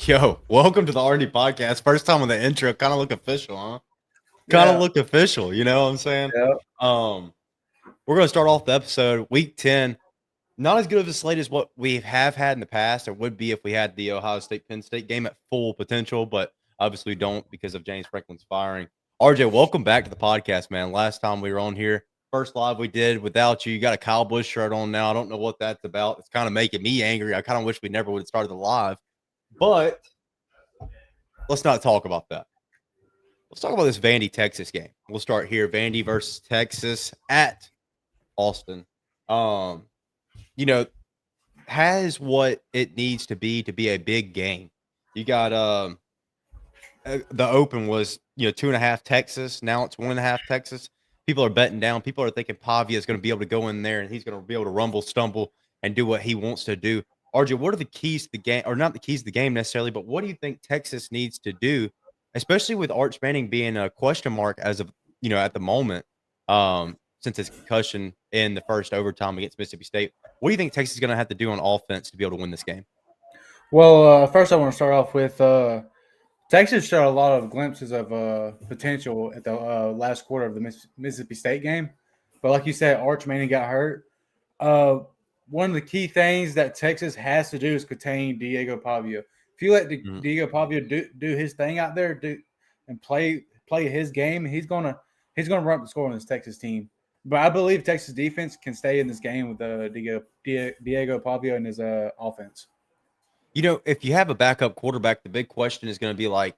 Yo, welcome to the RD podcast. First time on the intro, kind of look official, huh? Kind of Yeah. look official, you know what I'm saying? Yeah. Um, we're gonna start off the episode, week 10. Not as good of a slate as what we have had in the past, or would be if we had the Ohio State Penn State game at full potential, but obviously don't because of James Franklin's firing. RJ, welcome back to the podcast, man. Last time we were on here, first live we did without you. You got a Kyle Busch shirt on now. I don't know what that's about. It's kind of making me angry. I kind of wish we never would have started the live, but let's not talk about that. Let's talk about this Vandy Texas game. We'll start here. Vandy versus Texas at Austin. Um, you know, has what it needs to be a big game. You got the open was 2.5 Texas. Now it's 1.5 Texas. People are betting down. People are thinking Pavia is going to be able to go in there and he's going to be able to rumble, stumble, and do what he wants to do. RJ, what are the keys to the game, or not the keys to the game necessarily, but what do you think Texas needs to do, especially with Arch Manning being a question mark as of at the moment, since his concussion in the first overtime against Mississippi State? What do you think Texas is going to have to do on offense to be able to win this game? Well, first I want to start off with Texas showed a lot of glimpses of potential at the last quarter of the Mississippi State game. But like you said, Arch Manning got hurt. One of the key things that Texas has to do is contain Diego Pavia. If you let Diego Pavia do his thing out there and play his game, he's gonna run up the score on this Texas team. But I believe Texas defense can stay in this game with Diego Pavia and his offense. If you have a backup quarterback, the big question is going to be like,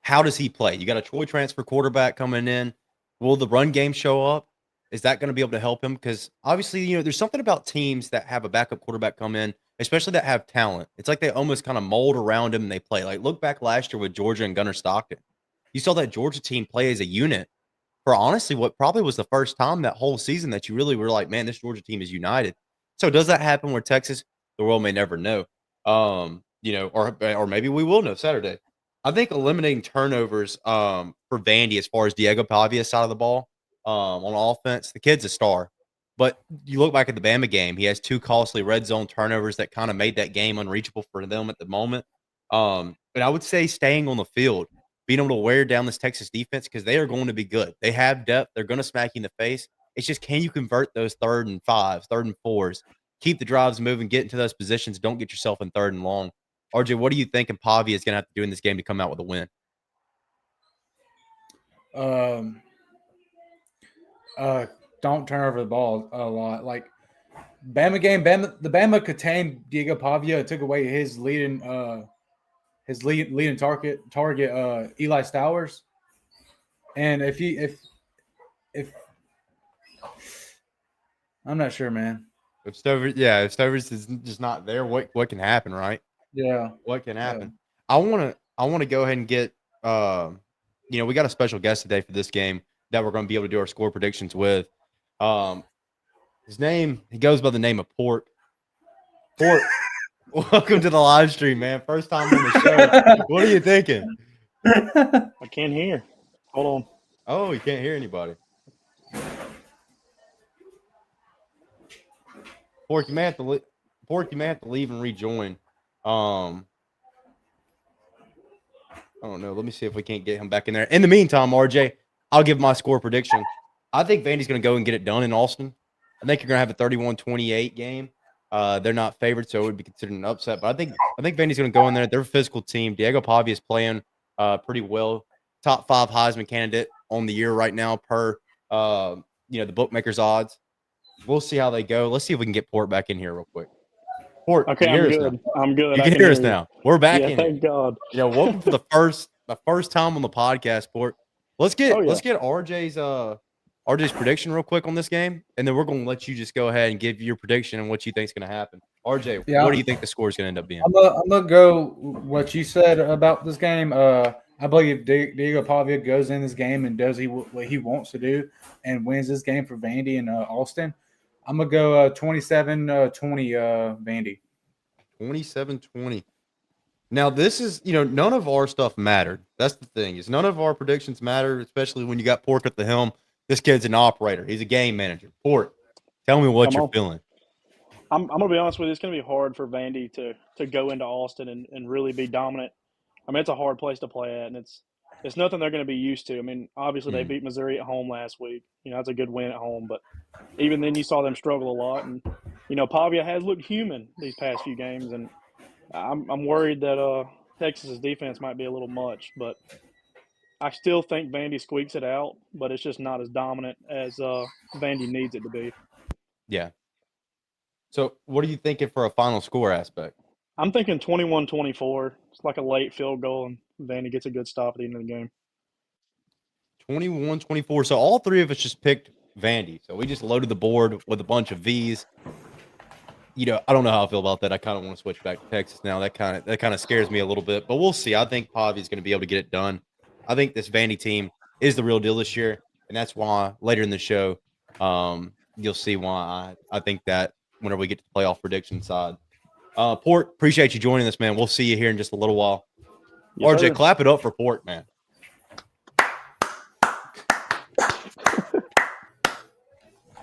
how does he play? You got a Troy transfer quarterback coming in. Will the run game show up? Is that going to be able to help him? Because obviously, there's something about teams that have a backup quarterback come in, especially that have talent. It's like they almost kind of mold around him and they play. Like, look back last year with Georgia and Gunnar Stockton. You saw that Georgia team play as a unit for honestly what probably was the first time that whole season that you really were like, man, this Georgia team is united. So does that happen where Texas? The world may never know. Or maybe we will know Saturday. I think eliminating turnovers for Vandy as far as Diego Pavia's side of the ball on offense, the kid's a star. But you look back at the Bama game, he has 2 costly red zone turnovers that kind of made that game unreachable for them at the moment. But I would say staying on the field, being able to wear down this Texas defense because they are going to be good. They have depth. They're going to smack you in the face. It's just, can you convert those 3rd and 5s, 3rd and 4s, keep the drives moving, get into those positions, don't get yourself in 3rd and long. RJ, what do you think Pavia is going to have to do in this game to come out with a win? Don't turn over the ball a lot. Like Bama game, the Bama contained Diego Pavia. It took away his leading target Eli Stowers. And if I'm not sure, man. If Stovers is just not there, what can happen, right? Yeah. What can happen? Yeah. I want to go ahead and get we got a special guest today for this game that we're going to be able to do our score predictions with. His name, he goes by the name of Port. Port, welcome to the live stream, man. First time on the show. What are you thinking? I can't hear. Hold on. Oh, you can't hear anybody. Pork, you may have to leave and rejoin. I don't know. Let me see if we can't get him back in there. In the meantime, RJ, I'll give my score prediction. I think Vandy's going to go and get it done in Austin. I think you're going to have a 31-28 game. They're not favored, so it would be considered an upset. But I think Vandy's going to go in there. They're a physical team. Diego Pavia is playing pretty well. Top 5 Heisman candidate on the year right now per the bookmakers odds. We'll see how they go. Let's see if we can get Port back in here real quick. Port, okay, I'm good. I'm good. You can hear us now. We're back in. Thank God. Welcome for the first time on the podcast, Port. Let's get RJ's prediction real quick on this game, and then we're going to let you just go ahead and give your prediction and what you think is going to happen. RJ, what do you think the score is going to end up being? I'm going to go what you said about this game. I believe Diego Pavia goes in this game and does what he wants to do and wins this game for Vandy and Austin. I'm going to go 27-20 Vandy. 27-20. Now, this is, none of our stuff mattered. That's the thing, is none of our predictions matter, especially when you got Pork at the helm. This kid's an operator. He's a game manager. Port, tell me what you're feeling. I'm gonna be honest with you. It's gonna be hard for Vandy to go into Austin and really be dominant. I mean, it's a hard place to play at, and it's nothing they're going to be used to. I mean, obviously they Mm. beat Missouri at home last week. That's a good win at home, but even then, you saw them struggle a lot. And Pavia has looked human these past few games, and I'm worried that Texas's defense might be a little much. But I still think Vandy squeaks it out, but it's just not as dominant as Vandy needs it to be. Yeah. So, what are you thinking for a final score aspect? I'm thinking 21-24. It's like a late field goal, and Vandy gets a good stop at the end of the game. 21-24. So all three of us just picked Vandy. So we just loaded the board with a bunch of V's. I don't know how I feel about that. I kind of want to switch back to Texas now. That kind of scares me a little bit, but we'll see. I think Pavi's going to be able to get it done. I think this Vandy team is the real deal this year, and that's why later in the show, you'll see why I think that whenever we get to the playoff prediction side. Port, appreciate you joining us, man. We'll see you here in just a little while. Yes, RJ, sir. clap it up for Port, man.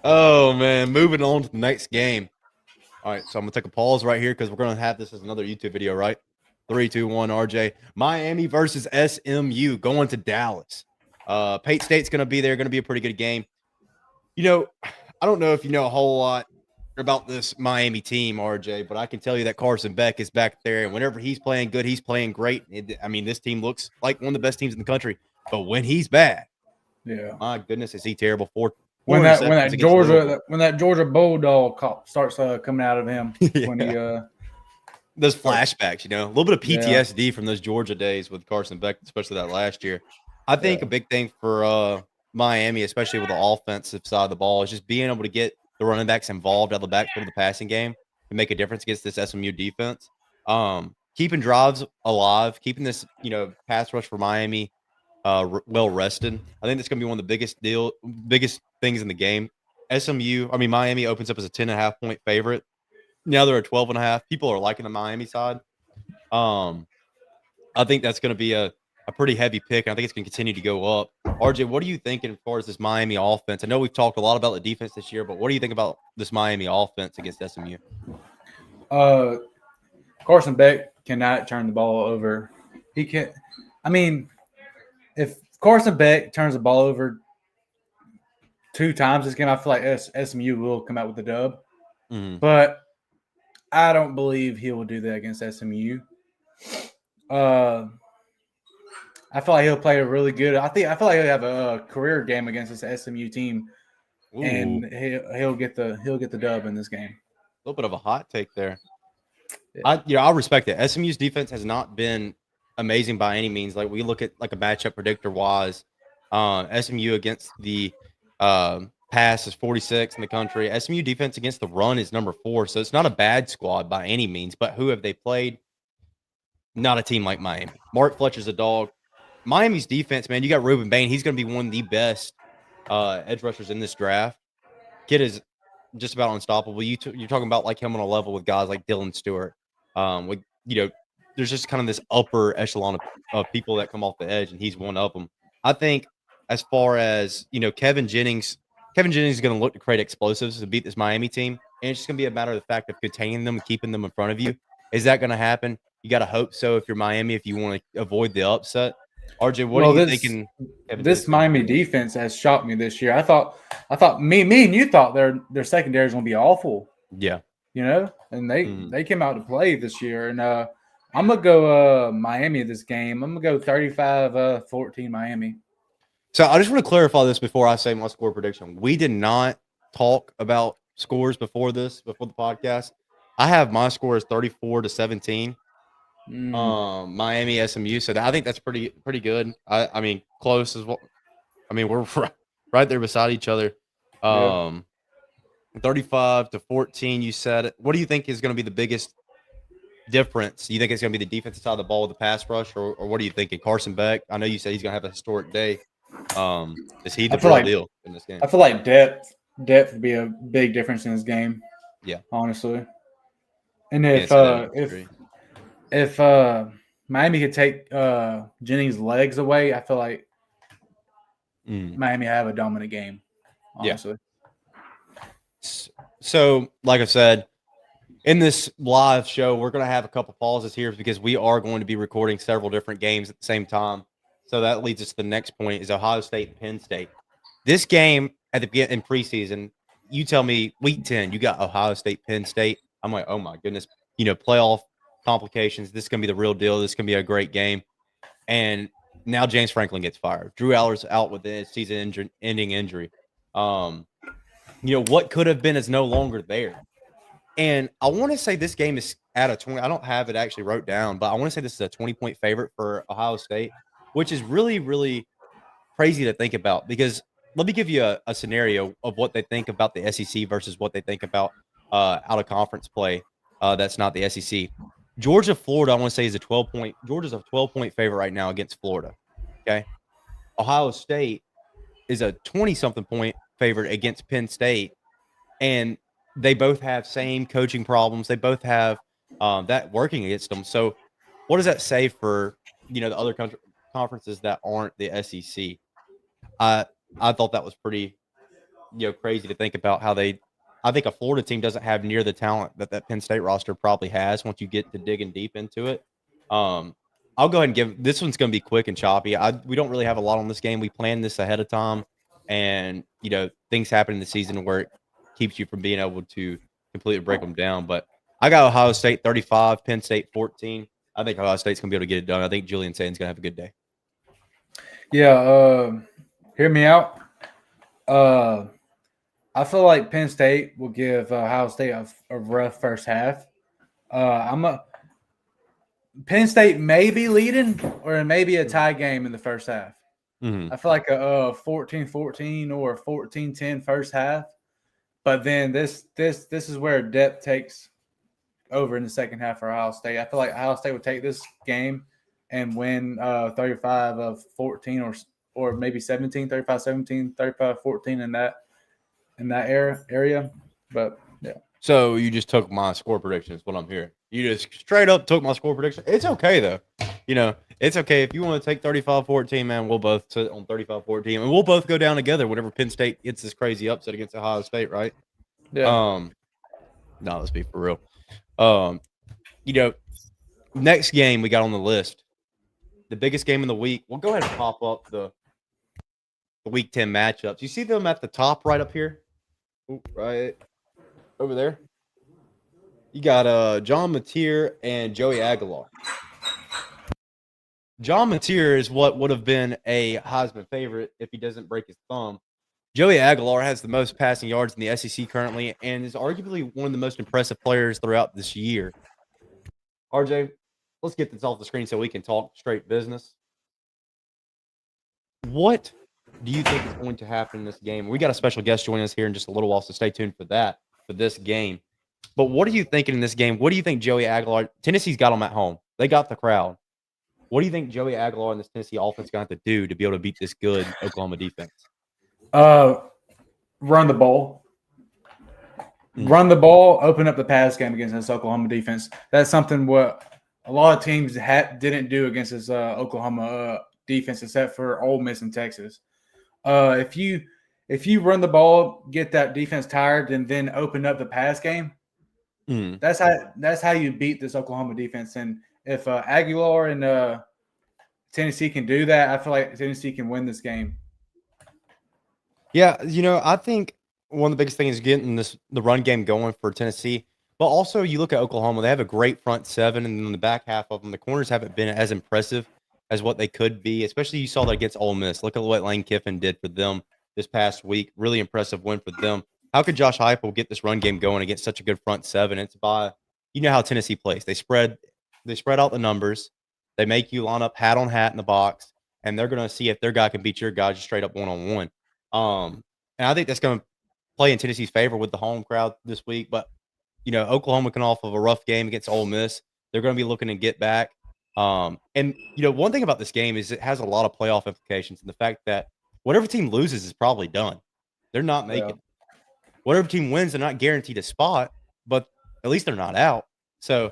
Oh, man. Moving on to the next game. All right, so I'm going to take a pause right here because we're going to have this as another YouTube video, right? 3, 2, 1, RJ. Miami versus SMU going to Dallas. Pate State's going to be there. Going to be a pretty good game. I don't know if you know a whole lot about this Miami team, RJ, but I can tell you that Carson Beck is back there, and whenever he's playing good, he's playing great. This team looks like one of the best teams in the country, but when he's bad, Yeah. my goodness, is he terrible? When that Georgia Bulldog starts coming out of him when he those flashbacks, a little bit of PTSD from those Georgia days with Carson Beck, especially that last year. I think a big thing for Miami, especially with the offensive side of the ball, is just being able to get the running backs involved out of the backfield of the passing game to make a difference against this SMU defense. Keeping drives alive, keeping this, pass rush for Miami well rested. I think that's going to be one of the biggest things in the game. Miami opens up as a 10.5 point favorite. Now they're a 12.5. People are liking the Miami side. I think that's going to be a pretty heavy pick. And I think it's going to continue to go up. RJ, what are you thinking as far as this Miami offense? I know we've talked a lot about the defense this year, but what do you think about this Miami offense against SMU? Carson Beck cannot turn the ball over. He can't. If Carson Beck turns the ball over 2 times this game, I feel like SMU will come out with the dub. Mm-hmm. But I don't believe he will do that against SMU. I feel like he'll play a really good. I feel like he'll have a career game against this SMU team, and he'll get the dub in this game. A little bit of a hot take there. Yeah. I respect it. SMU's defense has not been amazing by any means. Like we look at like a matchup predictor wise, SMU against the pass is 46 in the country. SMU defense against the run is number 4, so it's not a bad squad by any means. But who have they played? Not a team like Miami. Mark Fletcher's a dog. Miami's defense, man, you got Ruben Bain. He's going to be one of the best edge rushers in this draft. Kid is just about unstoppable. You're talking about like him on a level with guys like Dylan Stewart. There's just kind of this upper echelon of people that come off the edge, and he's one of them. I think as far as, Kevin Jennings is going to look to create explosives to beat this Miami team, and it's just going to be a matter of the fact of containing them and keeping them in front of you. Is that going to happen? You got to hope so if you're Miami, if you want to avoid the upset. RJ, what are you thinking? This Miami defense has shocked me this year. I thought me and you thought their secondary is going to be awful. Yeah. And they came out to play this year. And I'm going to go Miami this game. I'm going to go 35-14 Miami. So I just want to clarify this before I say my score prediction. We did not talk about scores before the podcast. I have my score as 34-17. Miami SMU. So I think that's pretty good. I mean, close as well. I mean, we're right there beside each other. 35-14. You said. What do you think is going to be the biggest difference? Do you think it's going to be the defensive side of the ball with the pass rush, or what are you thinking? Carson Beck. I know you said he's going to have a historic day. Is he the real deal in this game? I feel like depth would be a big difference in this game. Yeah, honestly. And if Miami could take Jennings' legs away, I feel like Miami have a dominant game. Honestly. Yeah. So, like I said, in this live show, we're going to have a couple pauses here because we are going to be recording several different games at the same time. So that leads us to the next point is Ohio State and Penn State. This game at the beginning in preseason, you tell me week 10, you got Ohio State, Penn State. I'm like, oh my goodness, playoff complications. This is going to be the real deal. This is going to be a great game. And now James Franklin gets fired. Drew Aller's out with a season-ending injury. What could have been is no longer there. And I want to say this game is at a 20. I don't have it actually wrote down, but I want to say this is a 20-point favorite for Ohio State, which is really, really crazy to think about because let me give you a scenario of what they think about the SEC versus what they think about out of conference play that's not the SEC. Georgia, Florida, I want to say is a 12-point. Georgia's a 12-point favorite right now against Florida. Okay. Ohio State is a 20-something point favorite against Penn State. And they both have same coaching problems. They both have that working against them. So what does that say for, the other conferences that aren't the SEC? I thought that was pretty, crazy to think about how I think a Florida team doesn't have near the talent that Penn State roster probably has once you get to digging deep into it. I'll go ahead and give this one's going to be quick and choppy. We don't really have a lot on this game. We planned this ahead of time, and things happen in the season where it keeps you from being able to completely break them down. But I got Ohio State 35, Penn State 14. I think Ohio State's going to be able to get it done. I think Julian Satan's going to have a good day. Yeah, hear me out. I feel like Penn State will give Ohio State a rough first half. Penn State may be leading or it may be a tie game in the first half. Mm-hmm. I feel like a 14-14 or a 14-10 first half. But then this is where depth takes over in the second half for Ohio State. I feel like Ohio State would take this game and win 35-14 or maybe 17, 35-17, 35-14 in that area. But yeah. So you just took my score prediction is what I'm hearing. You just straight up took my score prediction. It's okay though. It's okay. If you want to take 35-14, man, we'll both sit on 35-14 and we'll both go down together whenever Penn State gets this crazy upset against Ohio State, right? Yeah. No, let's be for real. Next game we got on the list. The biggest game of the week. We'll go ahead and pop up the week 10 matchups. You see them at the top right up here? Ooh, right over there. You got John Mateer and Joey Aguilar. John Mateer is what would have been a Heisman favorite if he doesn't break his thumb. Joey Aguilar has the most passing yards in the SEC currently and is arguably one of the most impressive players throughout this year. RJ, let's get this off the screen so we can talk straight business. What do you think is going to happen in this game? We got a special guest joining us here in just a little while, so stay tuned for that, for this game. But what are you thinking in this game? What do you think Joey Aguilar – Tennessee's got them at home. They got the crowd. What do you think Joey Aguilar and this Tennessee offense going to have to do to be able to beat this good Oklahoma defense? Run the ball. Run the ball, open up the pass game against this Oklahoma defense. That's something what a lot of teams didn't do against this Oklahoma defense, except for Ole Miss and Texas. If you run the ball, get that defense tired, and then open up the pass game, that's how you beat this Oklahoma defense. And if Aguilar and Tennessee can do that, I feel like Tennessee can win this game. Yeah, I think one of the biggest things is getting the run game going for Tennessee. But also, you look at Oklahoma; they have a great front seven, and in the back half of them, the corners haven't been as impressive as what they could be. Especially, you saw that against Ole Miss. Look at what Lane Kiffin did for them this past week. Really impressive win for them. How could Josh Heupel get this run game going against such a good front seven? It's by how Tennessee plays. They spread out the numbers. They make you line up hat on hat in the box, and they're going to see if their guy can beat your guy just straight up one-on-one. And I think that's going to play in Tennessee's favor with the home crowd this week. But, Oklahoma can off of a rough game against Ole Miss. They're going to be looking to get back. And, one thing about this game is it has a lot of playoff implications. And the fact that whatever team loses is probably done. They're not making it. Whatever team wins, they're not guaranteed a spot, but at least they're not out. So,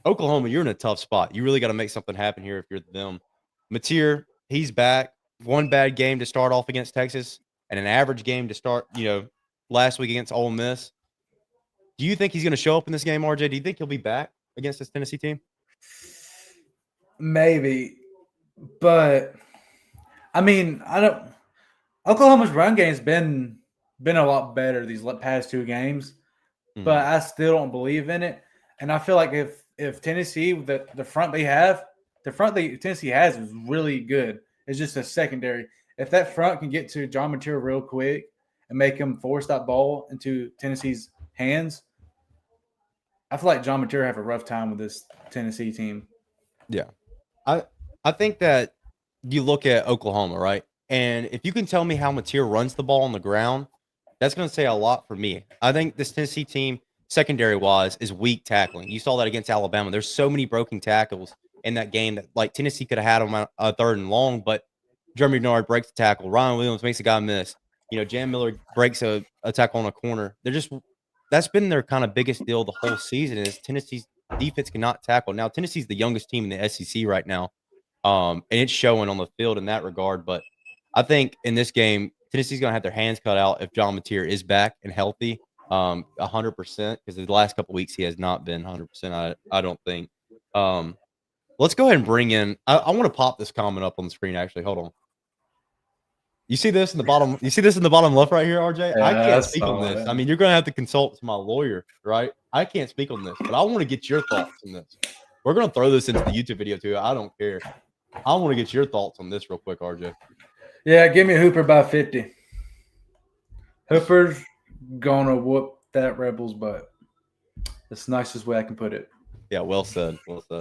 Oklahoma, you're in a tough spot. You really got to make something happen here if you're them. Mateer, he's back. One bad game to start off against Texas and an average game to start, last week against Ole Miss. Do you think he's going to show up in this game, RJ? Do you think he'll be back against this Tennessee team? Maybe, but I mean, I don't. Oklahoma's run game's been a lot better these past 2 games, but I still don't believe in it. And I feel like if Tennessee the front Tennessee has is really good. It's just a secondary. If that front can get to John Material real quick and make him force that ball into Tennessee's hands, I feel like John Material have a rough time with this Tennessee team. Yeah. I think that you look at Oklahoma, right? And if you can tell me how Mateer runs the ball on the ground, that's going to say a lot for me. I think this Tennessee team, secondary-wise, is weak tackling. You saw that against Alabama. There's so many broken tackles in that game that, like, Tennessee could have had them a 3rd and long, but Jeremy Bernard breaks the tackle. Ryan Williams makes a guy miss. Jan Miller breaks a tackle on a corner. That's been their kind of biggest deal the whole season is Tennessee's defense cannot tackle. Now, Tennessee's the youngest team in the SEC right now, and it's showing on the field in that regard. But I think in this game, Tennessee's going to have their hands cut out if John Mateer is back and healthy 100%, because the last couple of weeks he has not been 100%, I don't think. Let's go ahead and bring in – I want to pop this comment up on the screen, actually. Hold on. You see this in the bottom? You see this in the bottom left right here, RJ? Yeah, I can't speak on this. I mean, you're going to have to consult to my lawyer, right? I can't speak on this, but I want to get your thoughts on this. We're going to throw this into the YouTube video too. I don't care. I want to get your thoughts on this real quick, RJ. Yeah, give me Hooper by 50. Hooper's going to whoop that Rebels butt. That's the nicest way I can put it. Yeah, well said. Well said.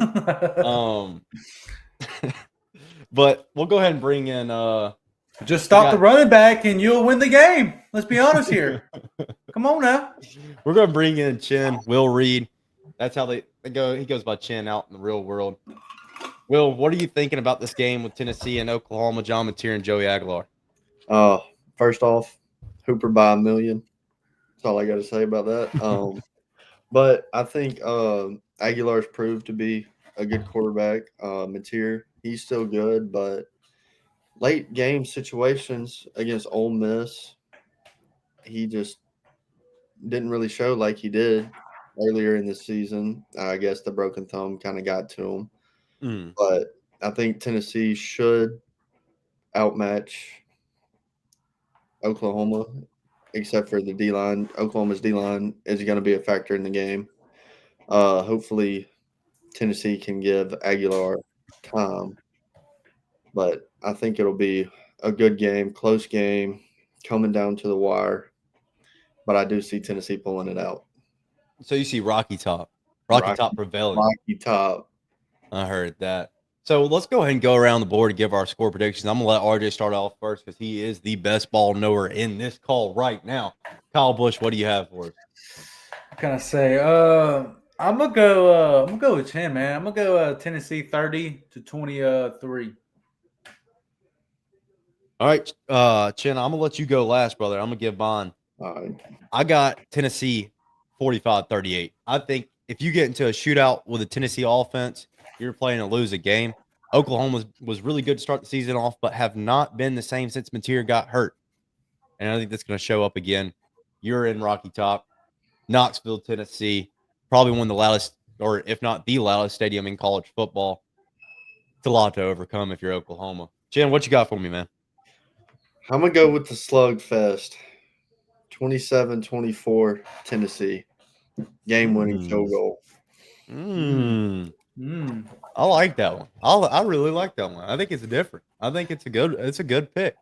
But we'll go ahead and bring in just stop the running back and you'll win the game. Let's be honest here. Come on now. We're going to bring in Chin, Will Reed. That's how they go. He goes by Chin out in the real world. Will, what are you thinking about this game with Tennessee and Oklahoma, John Mateer and Joey Aguilar? First off, Hooper by 1,000,000. That's all I got to say about that. But I think Aguilar's proved to be a good quarterback. Mateer, he's still good, but late game situations against Ole Miss, he just didn't really show like he did earlier in the season. I guess the broken thumb kind of got to him. But I think Tennessee should outmatch Oklahoma, except for the D-line. Oklahoma's D-line is going to be a factor in the game. Hopefully Tennessee can give Aguilar time. But I think it'll be a good game, close game, coming down to the wire. But I do see Tennessee pulling it out. So you see Rocky Top prevailing. Rocky Top. I heard that. So let's go ahead and go around the board and give our score predictions. I'm going to let RJ start off first because he is the best ball knower in this call right now. Kyle Busch, what do you have for us? What can I say? I'm gonna go with Chin, man. I'm gonna go Tennessee 30-23. All right, Chin, I'm gonna let you go last, brother. I'm gonna give mine. All right. I got Tennessee 45-38. I think if you get into a shootout with a Tennessee offense, you're playing to lose a game. Oklahoma was really good to start the season off, but have not been the same since Mateer got hurt. And I think that's going to show up again. You're in Rocky Top, Knoxville, Tennessee, probably one of the loudest, or if not the loudest stadium in college football. It's a lot to overcome if you're Oklahoma. Jen, what you got for me, man? I'm going to go with the slugfest. 27-24 Tennessee. Game-winning field goal. I like that one. I really like that one. I think it's different. I think it's a good pick.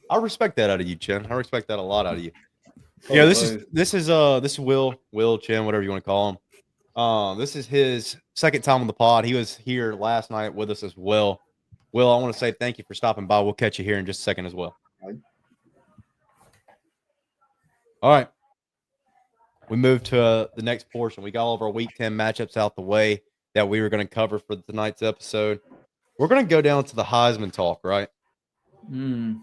I respect that out of you, Chen. I respect that a lot out of you. Yeah, this is Will Chen, whatever you want to call him. This is his second time on the pod. He was here last night with us as well. Will, I want to say thank you for stopping by. We'll catch you here in just a second as well. All right. We move to the next portion. We got all of our Week 10 matchups out the way that we were going to cover for tonight's episode. We're going to go down to the Heisman talk, right? The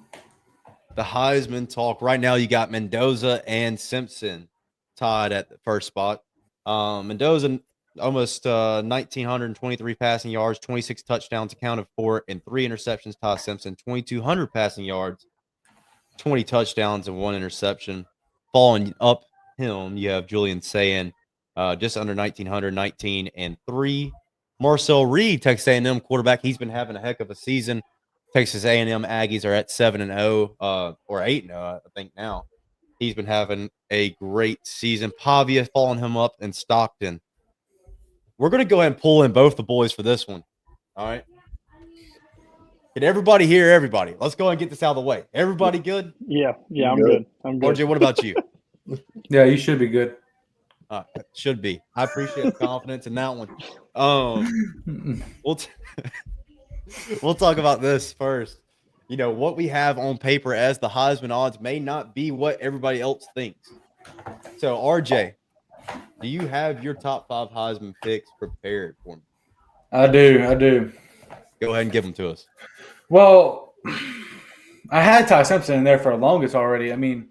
Heisman talk. Right now, you got Mendoza and Simpson tied at the first spot. Mendoza, almost 1,923 passing yards, 26 touchdowns accounted for, and 3 interceptions. Ty Simpson, 2,200 passing yards, 20 touchdowns, and 1 interception. Falling up him, you have Julian Sayin, just under 1,900, 19 and 3. Marcel Reed, Texas A&M quarterback. He's been having a heck of a season. Texas A&M Aggies are at 7-0, or 8-0, I think now. He's been having a great season. Pavia following him up in Stockton. We're going to go ahead and pull in both the boys for this one. All right. Can everybody hear everybody? Let's go ahead and get this out of the way. Everybody good? Yeah, I'm Good. good. I'm good. RJ, what about you? Yeah, you should be good. Should be. I appreciate the confidence in that one. We'll we'll talk about this first. You know, what we have on paper as the Heisman odds may not be what everybody else thinks. So, RJ, do you have your top 5 Heisman picks prepared for me? I do. Go ahead and give them to us. Well, I had Ty Simpson in there for the longest already. I mean,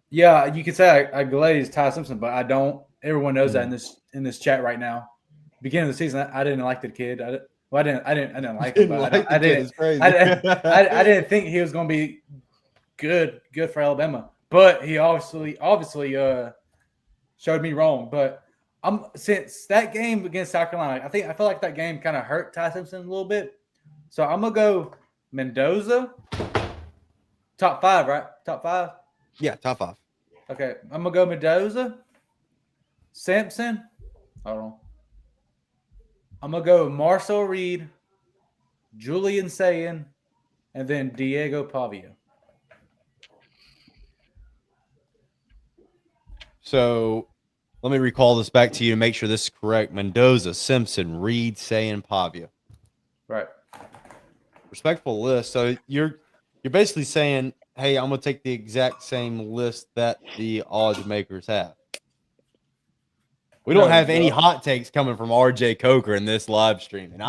yeah, you could say I glazed Ty Simpson, but I don't. Everyone knows that in this chat right now. Beginning of the season, I didn't like the kid. I didn't like him. But I didn't think he was going to be good for Alabama. But he obviously showed me wrong. But since that game against South Carolina, I feel like that game kind of hurt Ty Simpson a little bit. So I'm gonna go Mendoza. Top 5, right? Top 5. Yeah, top 5. Okay, I'm gonna go Mendoza, Simpson. Hold on. I'm gonna go Marcel Reed, Julian Sayin, and then Diego Pavia. So let me recall this back to you to make sure this is correct. Mendoza, Simpson, Reed, Sayin, Pavia. Right. Respectful list. So you're basically saying, hey, I'm gonna take the exact same list that the odds makers have. We don't have any hot takes coming from RJ Coker in this live stream. And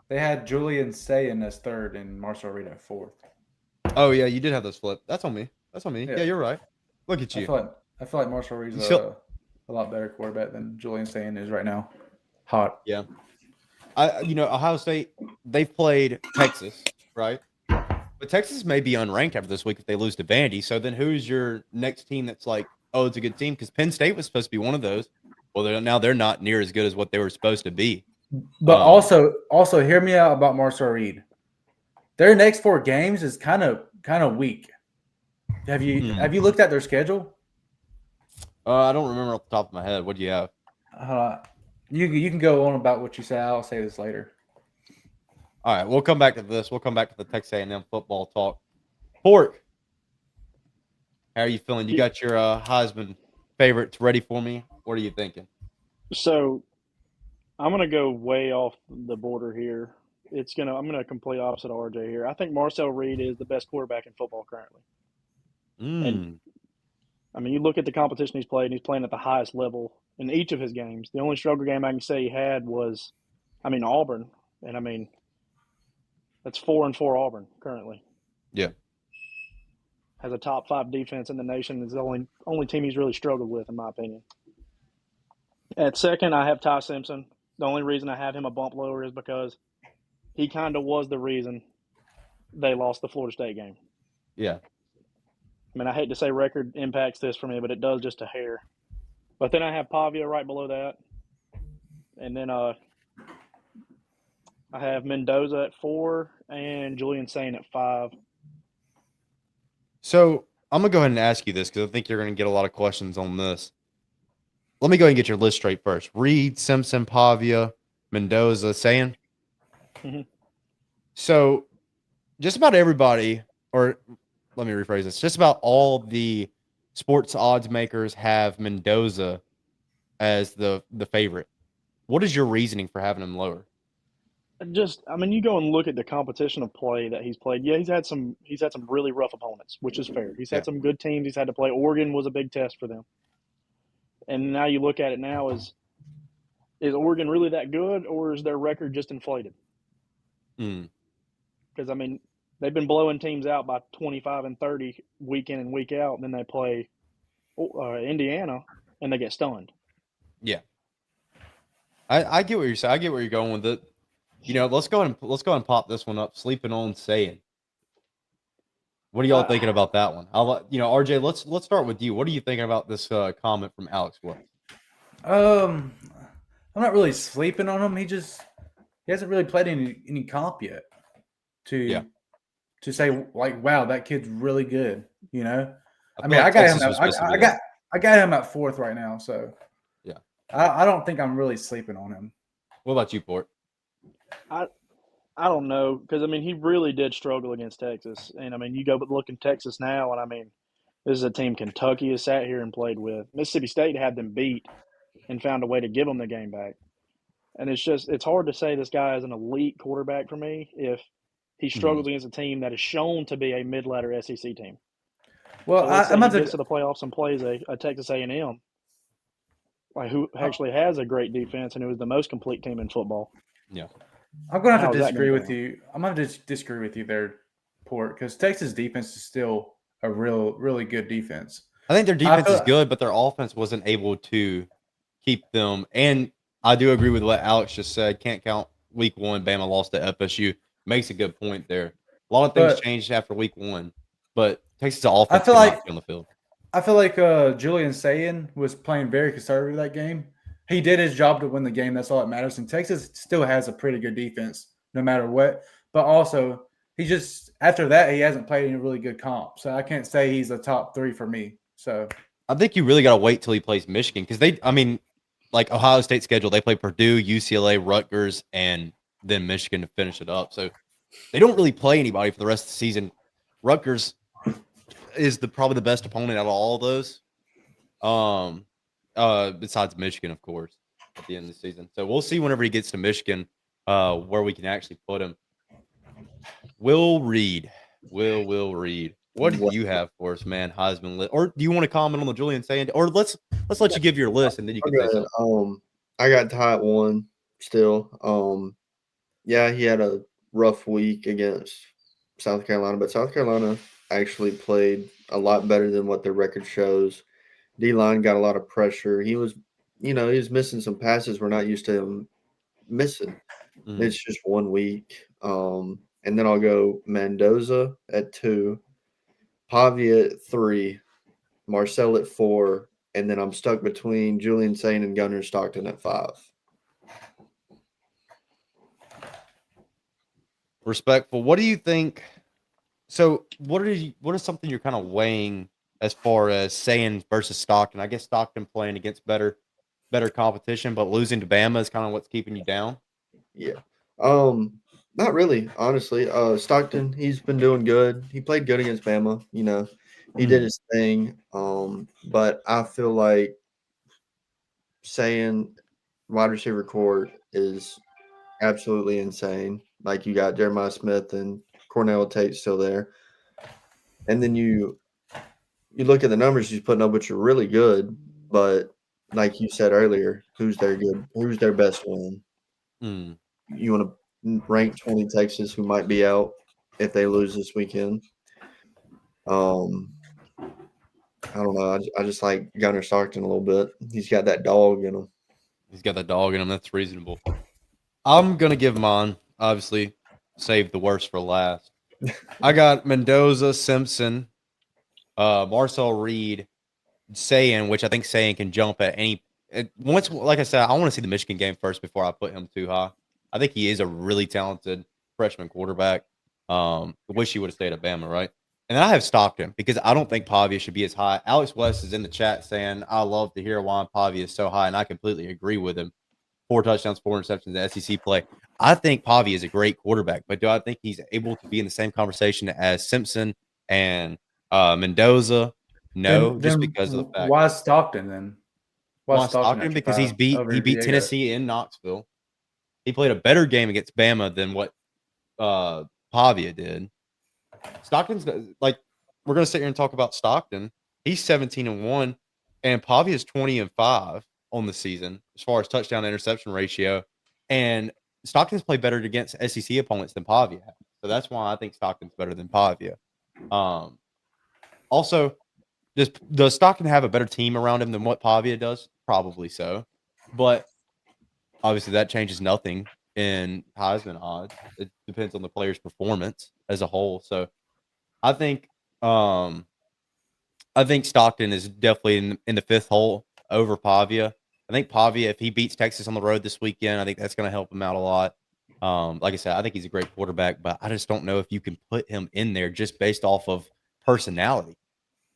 they had Julian Sayin as 3rd and Marcel Reed at 4th. Oh yeah, you did have those flipped. That's on me. Yeah. Yeah, you're right. Look at you. I feel like Marcel Reed's a lot better quarterback than Julian Sayin is right now. Hot. Yeah. Ohio State, they've played Texas, right? But Texas may be unranked after this week if they lose to Vandy. So then who's your next team that's like, oh, it's a good team? Because Penn State was supposed to be one of those. Well, they're not near as good as what they were supposed to be. But also hear me out about Marcel Reed. Their next 4 games is kind of weak. Have you looked at their schedule? I don't remember off the top of my head. What do you have? You can go on about what you say. I'll say this later. All right, we'll come back to this. We'll come back to the Texas A&M football talk. Pork, how are you feeling? You got your Heisman favorites ready for me? What are you thinking? So I'm going to go way off the border here. I'm going to complete opposite of RJ here. I think Marcel Reed is the best quarterback in football currently. And I mean, you look at the competition he's played, and he's playing at the highest level in each of his games. The only struggle game I can say he had was, Auburn. And that's 4-4 Auburn currently. Yeah. Has a top 5 defense in the nation. Is the only team he's really struggled with, in my opinion. At second, I have Ty Simpson. The only reason I have him a bump lower is because he kind of was the reason they lost the Florida State game. Yeah. I hate to say record impacts this for me, but it does just a hair. But then I have Pavia right below that. And then I have Mendoza at 4 and Julian Sayin at 5. So I'm going to go ahead and ask you this because I think you're going to get a lot of questions on this. Let me go ahead and get your list straight first. Reed, Simpson, Pavia, Mendoza, Sayin. Mm-hmm. So just about everybody, or let me rephrase this, just about all the sports odds makers have Mendoza as the favorite. What is your reasoning for having him lower? You go and look at the competition of play that he's played. Yeah, he's had some really rough opponents, which is fair. He's had some good teams he's had to play. Oregon was a big test for them. And now you look at it now is Oregon really that good, or is their record just inflated? Because they've been blowing teams out by 25 and 30 week in and week out, and then they play Indiana and they get stunned. Yeah, I get what you're saying. I get where you're going with it. Let's go ahead and pop this one up. Sleeping on Sayin. What are y'all thinking about that one? RJ, let's start with you. What are you thinking about this comment from Alex West? I'm not really sleeping on him. He hasn't really played any comp yet to say like, wow, that kid's really good. You know, I mean, I got him. I got him at 4th right now. So yeah, I don't think I'm really sleeping on him. What about you, Port? I don't know because I mean he really did struggle against Texas, and I mean you go look in Texas now, and I mean this is a team Kentucky has sat here and played with. Mississippi State had them beat and found a way to give them the game back, and it's hard to say this guy is an elite quarterback for me if he struggles against a team that is shown to be a mid-ladder SEC team. Well, so let's say I'm he about gets to the playoffs and plays a Texas A&M, like who actually has a great defense and who is the most complete team in football. Yeah. I'm going to have How to is that disagree gonna with go? you. I'm going to disagree with you there, Port, because Texas defense is still a really good defense. I think their defense is good, but their offense wasn't able to keep them. And I do agree with what Alex just said. Can't count week 1. Bama lost to FSU. Makes a good point there. A lot of things changed after week 1, but Texas offense could not be on the field. I feel like Julian Sayin was playing very conservative that game. He did his job to win the game. That's all that matters. And Texas still has a pretty good defense no matter what. But also, after that, he hasn't played any really good comp. So I can't say he's a top 3 for me. So I think you really got to wait till he plays Michigan because like Ohio State schedule, they play Purdue, UCLA, Rutgers, and then Michigan to finish it up. So they don't really play anybody for the rest of the season. Rutgers is probably the best opponent out of all of those. Besides Michigan, of course, at the end of the season. So we'll see whenever he gets to Michigan, where we can actually put him. Will Reed. What do you have for us, man? Heisman list, or do you want to comment on the Julian Sayin? Or let's let you give your list and then you can say something. I got Ty at 1 still. Yeah, he had a rough week against South Carolina, but South Carolina actually played a lot better than what their record shows. D-line got a lot of pressure. He was missing some passes we're not used to him missing. It's just 1 week. And then I'll go Mendoza at 2, Pavia at 3, Marcel at 4, and then I'm stuck between Julian Sayin and Gunnar Stockton at 5. Respectful. What do you think? So what is something you're kind of weighing as far as Sayin versus Stockton? I guess Stockton playing against better competition, but losing to Bama is kind of what's keeping you down. Yeah. Not really, honestly. Stockton, he's been doing good. He played good against Bama, He did his thing. But I feel like Sayin wide receiver court is absolutely insane. Like you got Jeremiah Smith and Cornell Tate still there. And then you look at the numbers he's putting up, which are really good, but like you said earlier, who's their best one? You want to rank 20 Texas, who might be out if they lose this weekend. I don't know. I just like Gunnar Stockton a little bit. He's got that dog in him. That's reasonable. I'm gonna give mine. Obviously, save the worst for last. I got Mendoza, Simpson, Marcel Reed, Sayin, which I think Sayin can jump at any. Once, like I said, I want to see the Michigan game first before I put him too high. I think he is a really talented freshman quarterback. I wish he would have stayed at Bama, right? And I have Stockton because I don't think Pavia should be as high. Alex West is in the chat saying, I love to hear why Pavia is so high, and I completely agree with him. 4 touchdowns, 4 interceptions in SEC play. I think Pavia is a great quarterback, but do I think he's able to be in the same conversation as Simpson and Mendoza? No, just because of the fact. Why Stockton then? Why Stockton? Because he beat Tennessee in Knoxville. He played a better game against Bama than what Pavia did. Stockton's like, we're gonna sit here and talk about Stockton. He's 17-1, and Pavia is 20-5 on the season as far as touchdown to interception ratio. And Stockton's played better against SEC opponents than Pavia has. So that's why I think Stockton's better than Pavia. Also, does Stockton have a better team around him than what Pavia does? Probably so. But obviously that changes nothing in Heisman odds. It depends on the player's performance as a whole. So I think I think Stockton is definitely in the fifth hole over Pavia. I think Pavia, if he beats Texas on the road this weekend, I think that's going to help him out a lot. Like I said, I think he's a great quarterback, but I just don't know if you can put him in there just based off of personality.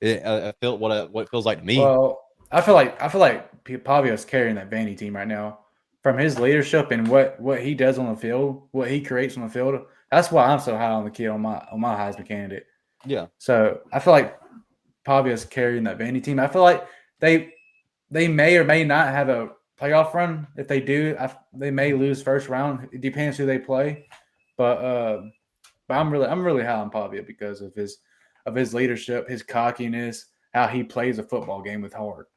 I feel what it feels like to me. Well, I feel like Pavio's carrying that Vandy team right now from his leadership and what he does on the field, what he creates on the field. That's why I'm so high on the kid on my Heisman candidate. Yeah. So I feel like Pavio's carrying that Vandy team. I feel like they may or may not have a playoff run. If they do, they may lose first round. It depends who they play. But I'm really high on Pavia because of his leadership, his cockiness, how he plays a football game with heart,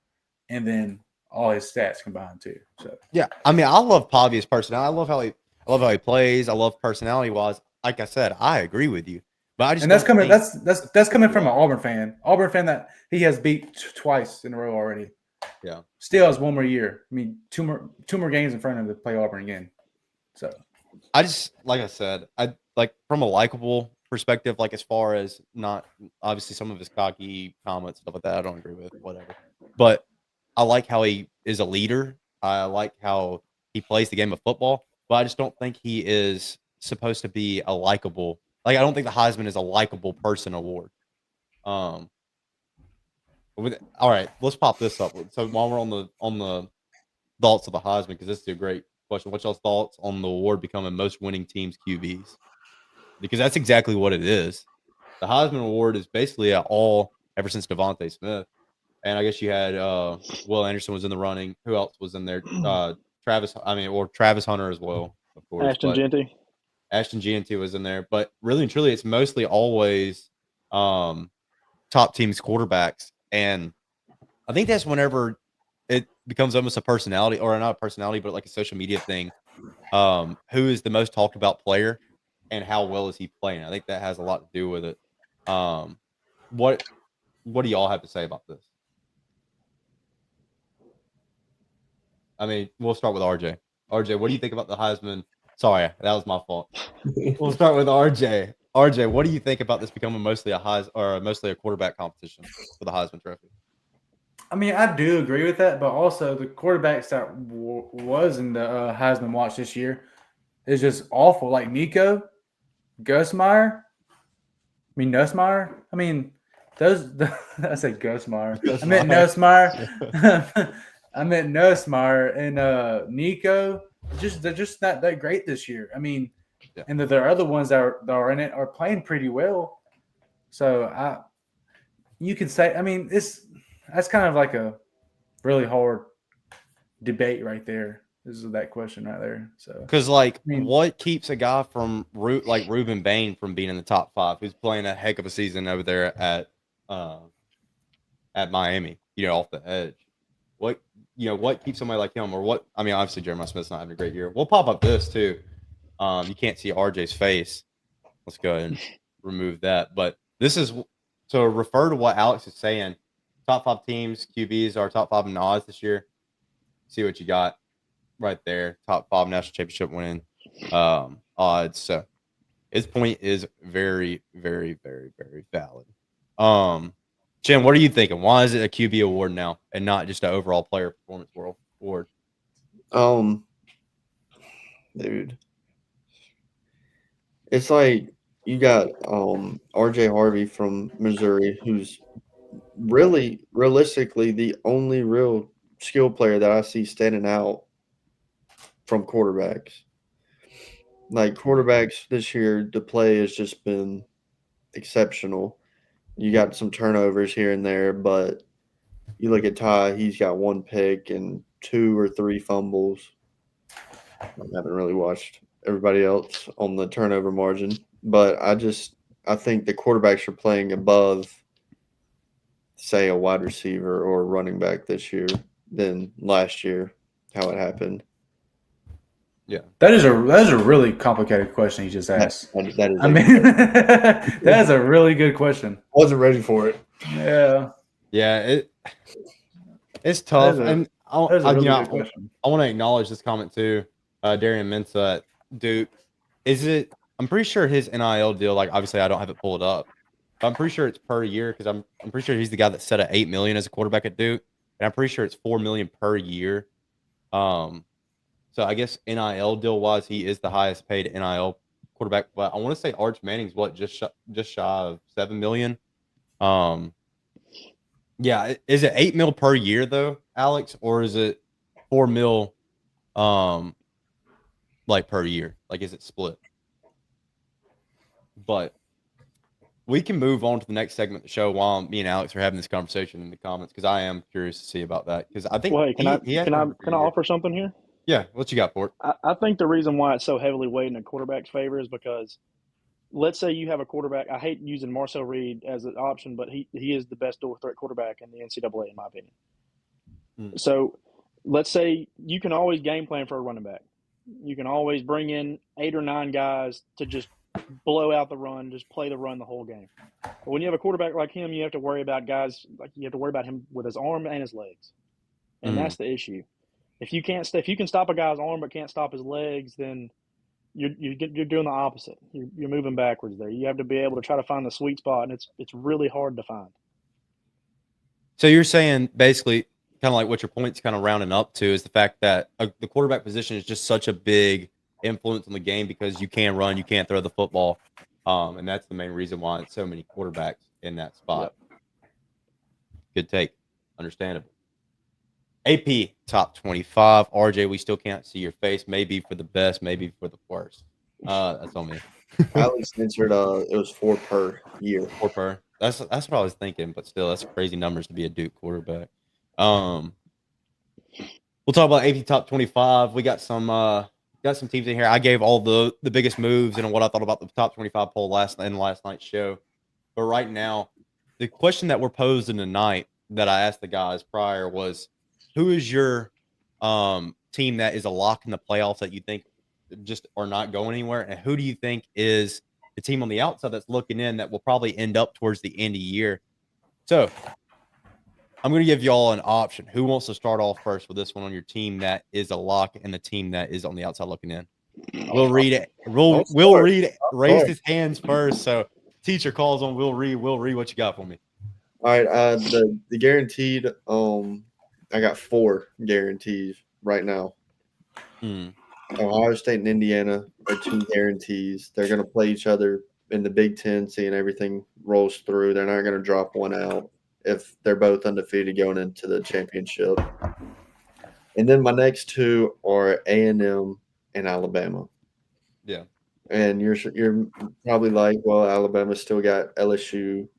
and then all his stats combined too. So Yeah, I mean, I love Pavia's personality. I love how he plays. I love personality wise. Like I said, I agree with you, but I just and that's don't coming think- that's coming from an Auburn fan that he has beat twice in a row already. Yeah. Still has one more year. I mean, two more games in front of him to play Auburn again. So I just like I said, I like from a likable perspective, like as far as not obviously some of his cocky comments, stuff like that, I don't agree with, whatever. But I like how he is a leader. I like how he plays the game of football, but I just don't think he is supposed to be a likable. Like I don't think the Heisman is a likable person award. All right, let's pop this up. So while we're on the thoughts of the Heisman, because this is a great question. What's y'all's thoughts on the award becoming most winning teams QBs? Because that's exactly what it is. The Heisman Award is basically all ever since Devontae Smith. And I guess you had Will Anderson was in the running. Who else was in there? Travis Hunter as well, of course. Ashton Jeanty. Ashton Jeanty was in there. But really and truly, it's mostly always top teams quarterbacks. And I think that's whenever it becomes almost a personality, or not a personality, but like a social media thing. Who is the most talked about player and how well is he playing? I think that has a lot to do with it. What do y'all have to say about this? I mean, we'll start with RJ. RJ, what do you think about the Heisman? Sorry, that was my fault. We'll start with RJ. RJ, what do you think about this becoming mostly a quarterback competition for the Heisman Trophy? I mean, I do agree with that, but also the quarterbacks that was in the Heisman watch this year is just awful. Like Nico, Nussmeier. Those. I said Nussmeier. I meant Nussmeier. I meant Nussmeier and Nico. They're just not that great this year. I mean, Yeah. and the other ones that are in it are playing pretty well. So you could say, I mean, that's kind of like a really hard debate right there. This is that question right there. So Because like, mean- what keeps a guy from like Reuben Bain from being in the top 5? Who's playing a heck of a season over there at Miami? Off the edge. What keeps somebody like him, or what? I mean, obviously Jeremiah Smith's not having a great year. We'll pop up this too. You can't see RJ's face. Let's go ahead and remove that. But this is to refer to what Alex is saying. Top 5 teams, QBs are top 5 in odds this year. See what you got right there. Top 5 national championship winning odds. So his point is very, very, very, very valid. Jim, what are you thinking? Why is it a QB award now and not just an overall player performance award? Dude, it's like you got RJ Harvey from Missouri, who's really realistically the only real skill player that I see standing out from quarterbacks. Like quarterbacks this year, the play has just been exceptional. You got some turnovers here and there, but you look at Ty, he's got 1 pick and 2 or 3 fumbles. I haven't really watched everybody else on the turnover margin, but I think the quarterbacks are playing above, say, a wide receiver or a running back this year than last year, how it happened. Yeah. that is a really complicated question he just asked. That is I mean, that is a really good question. wasn't ready for it. Yeah, Yeah, it's tough. That is a- And that is a really I good question. want to acknowledge this comment too. Darian Mensah at Duke. I'm pretty sure his NIL deal, like obviously I don't have it pulled up, I'm pretty sure it's per year because I'm pretty sure he's the guy that set at $8 million as a quarterback at Duke, and I'm pretty sure it's $4 million per year. So I guess NIL deal wise, he is the highest paid NIL quarterback. But I want to say Arch Manning's just shy of $7 million. Yeah, is it $8 million per year though, Alex, or is it $4 million, like per year? Like, is it split? But we can move on to the next segment of the show while me and Alex are having this conversation in the comments because I am curious to see about that because I think Well, hey, can I he has can I been can I offer something here? Yeah, what you got for it? I think the reason why it's so heavily weighed in a quarterback's favor is because let's say you have a quarterback. I hate using Marcel Reed as an option, but he is the best dual threat quarterback in the NCAA in my opinion. So let's say you can always game plan for a running back. You can always bring in 8 or 9 guys to just blow out the run, just play the run the whole game. But when you have a quarterback like him, you have to worry about him with his arm and his legs, and that's the issue. If you can stop a guy's arm but can't stop his legs, then you're doing the opposite. You're moving backwards there. You have to be able to try to find the sweet spot, and it's really hard to find. So you're saying basically kind of like what your point's kind of rounding up to is the fact that the quarterback position is just such a big influence on the game because you can run, you can't throw the football, and that's the main reason why it's so many quarterbacks in that spot. Yep. Good take, understandable. AP top 25. RJ, we still can't see your face. Maybe for the best, maybe for the worst. That's on me. Alex answered. It was 4 per year. 4 per. That's what I was thinking, but still, that's crazy numbers to be a Duke quarterback. We'll talk about AP top 25. We got some teams in here. I gave all the biggest moves and what I thought about the top 25 poll last night's show. But right now, the question that we're posing tonight that I asked the guys prior was, who is your team that is a lock in the playoffs that you think just are not going anywhere? And who do you think is the team on the outside that's looking in that will probably end up towards the end of the year? So I'm going to give y'all an option. Who wants to start off first with this one on your team that is a lock and the team that is on the outside looking in? We'll read it. We'll read it. Raised his hands first. So teacher calls on Will Reed. Will Reed, what you got for me? All right. The guaranteed. I got 4 guarantees right now. Ohio State and Indiana are 2 guarantees. They're going to play each other in the Big Ten, seeing everything rolls through. They're not going to drop one out if they're both undefeated going into the championship. And then my next 2 are A&M and Alabama. Yeah. And you're probably like, well, Alabama's still got LSU,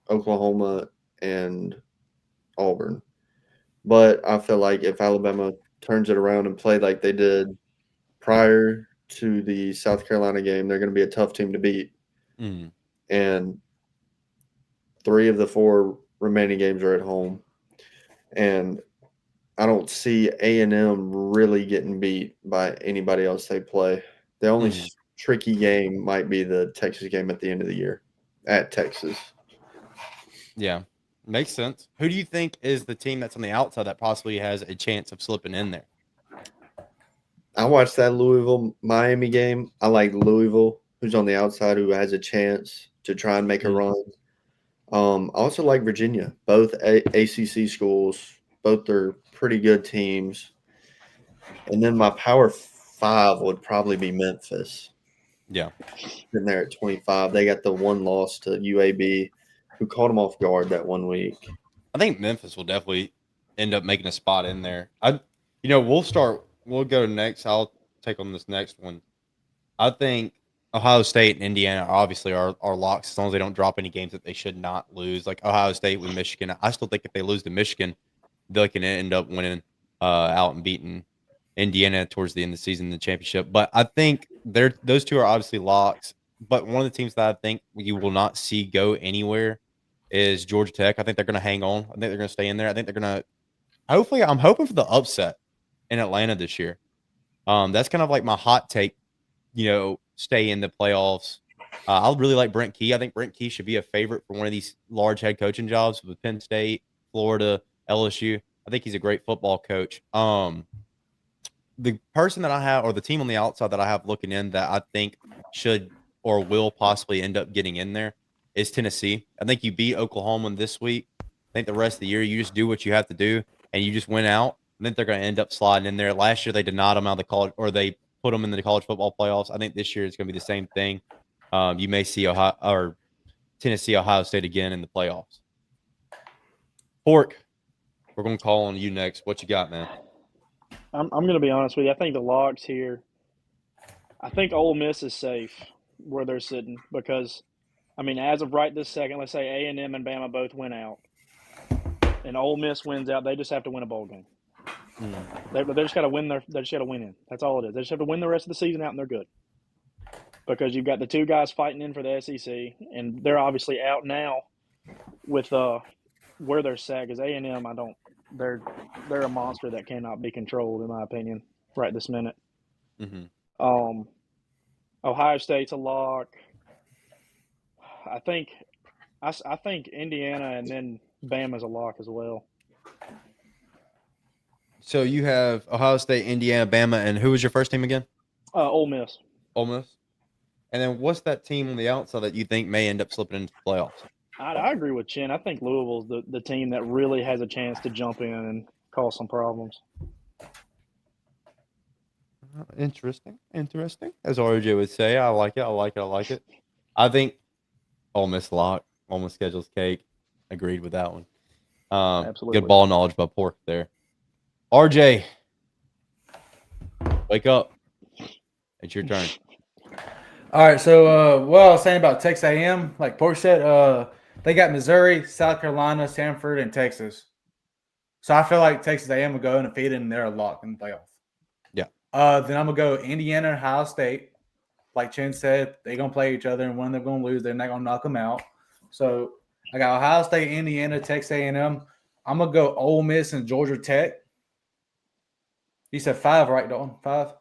Oklahoma, and Auburn. But I feel like if Alabama turns it around and play like they did prior to the South Carolina game, they're going to be a tough team to beat. And 3 of the 4 remaining games are at home. And I don't see A&M really getting beat by anybody else they play. The only tricky game might be the Texas game at the end of the year at Texas. Yeah. Makes sense. Who do you think is the team that's on the outside that possibly has a chance of slipping in there? I watched that Louisville-Miami game. I like Louisville, who's on the outside, who has a chance to try and make a run. I also like Virginia. Both ACC schools. Both are pretty good teams. And then my Power 5 would probably be Memphis. Yeah. Sitting there at 25. They got the one loss to UAB, who caught them off guard that one week. I think Memphis will definitely end up making a spot in there. We'll go next. I'll take on this next one. I think Ohio State and Indiana obviously are locks as long as they don't drop any games that they should not lose. Like Ohio State with Michigan. I still think if they lose to Michigan, they can end up winning out and beating Indiana towards the end of the season in the championship. But I think those 2 are obviously locks. But one of the teams that I think you will not see go anywhere is Georgia Tech. I think they're going to hang on. I think they're going to stay in there. I think they're going to – hopefully, I'm hoping for the upset in Atlanta this year. That's kind of like my hot take, stay in the playoffs. I really like Brent Key. I think Brent Key should be a favorite for one of these large head coaching jobs with Penn State, Florida, LSU. I think he's a great football coach. The person that I have, or the team on the outside that I have looking in that I think should or will possibly end up getting in there is Tennessee. I think you beat Oklahoma this week. I think the rest of the year you just do what you have to do, and you just win out. I think they're going to end up sliding in there. Last year they denied them out of the college, or they put them in the college football playoffs. I think this year it's going to be the same thing. You may see Ohio or Tennessee, Ohio State again in the playoffs. Pork, we're going to call on you next. What you got, man? I'm going to be honest with you. I think the locks here. I think Ole Miss is safe where they're sitting because, I mean, as of right this second, let's say A&M and Bama both win out, and Ole Miss wins out. They just have to win a bowl game. They just got to win They just got to win in. That's all it is. They just have to win the rest of the season out, and they're good. Because you've got the two guys fighting in for the SEC, and they're obviously out now with where they're set. Because A&M, they're a monster that cannot be controlled, in my opinion, right this minute. Mm-hmm. Ohio State's a lock. I think Indiana and then Bama's a lock as well. So you have Ohio State, Indiana, Bama, and who was your first team again? Ole Miss. Ole Miss. And then what's that team on the outside that you think may end up slipping into the playoffs? I agree with Chin. I think Louisville's the team that really has a chance to jump in and cause some problems. Interesting. As RJ would say, I like it. I think Ole Miss lock. Ole Miss schedule's cake. Agreed with that one. Absolutely. Good ball knowledge by Pork there. RJ, wake up. It's your turn. All right, so what I was saying about Texas A&M, like Pork said, they got Missouri, South Carolina, Stanford, and Texas. So I feel like Texas A&M will go undefeated and they're a lock in the playoff. Yeah. Then I'm gonna go Indiana and Ohio State. Like Chen said, they're gonna play each other, and when they're gonna lose, they're not gonna knock them out. So I got Ohio State, Indiana, Texas A&M. I'm gonna go Ole Miss and Georgia Tech. You said 5, right, Dalton? 5.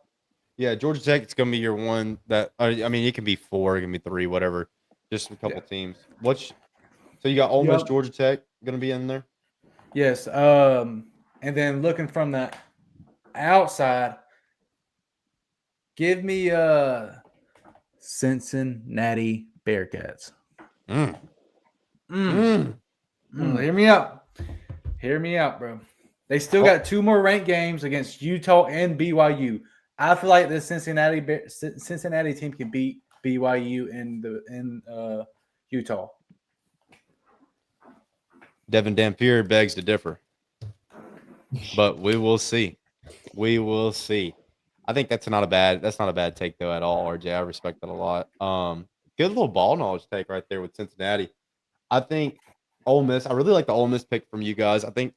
Yeah, Georgia Tech. It's gonna be your one that I mean, it can be 4, it can be 3, whatever. Just a couple teams. So you got Ole Miss, Georgia Tech gonna be in there. Yes. And then looking from the outside, give me Cincinnati Bearcats. Hear me out, bro. They still got 2 more ranked games against Utah and BYU. I feel like this Cincinnati team can beat BYU in Utah. Devin Dampier begs to differ, but we will see. I think that's not a bad take though at all, RJ. I respect that a lot. Good little ball knowledge take right there with Cincinnati. I think Ole Miss. I really like the Ole Miss pick from you guys. I think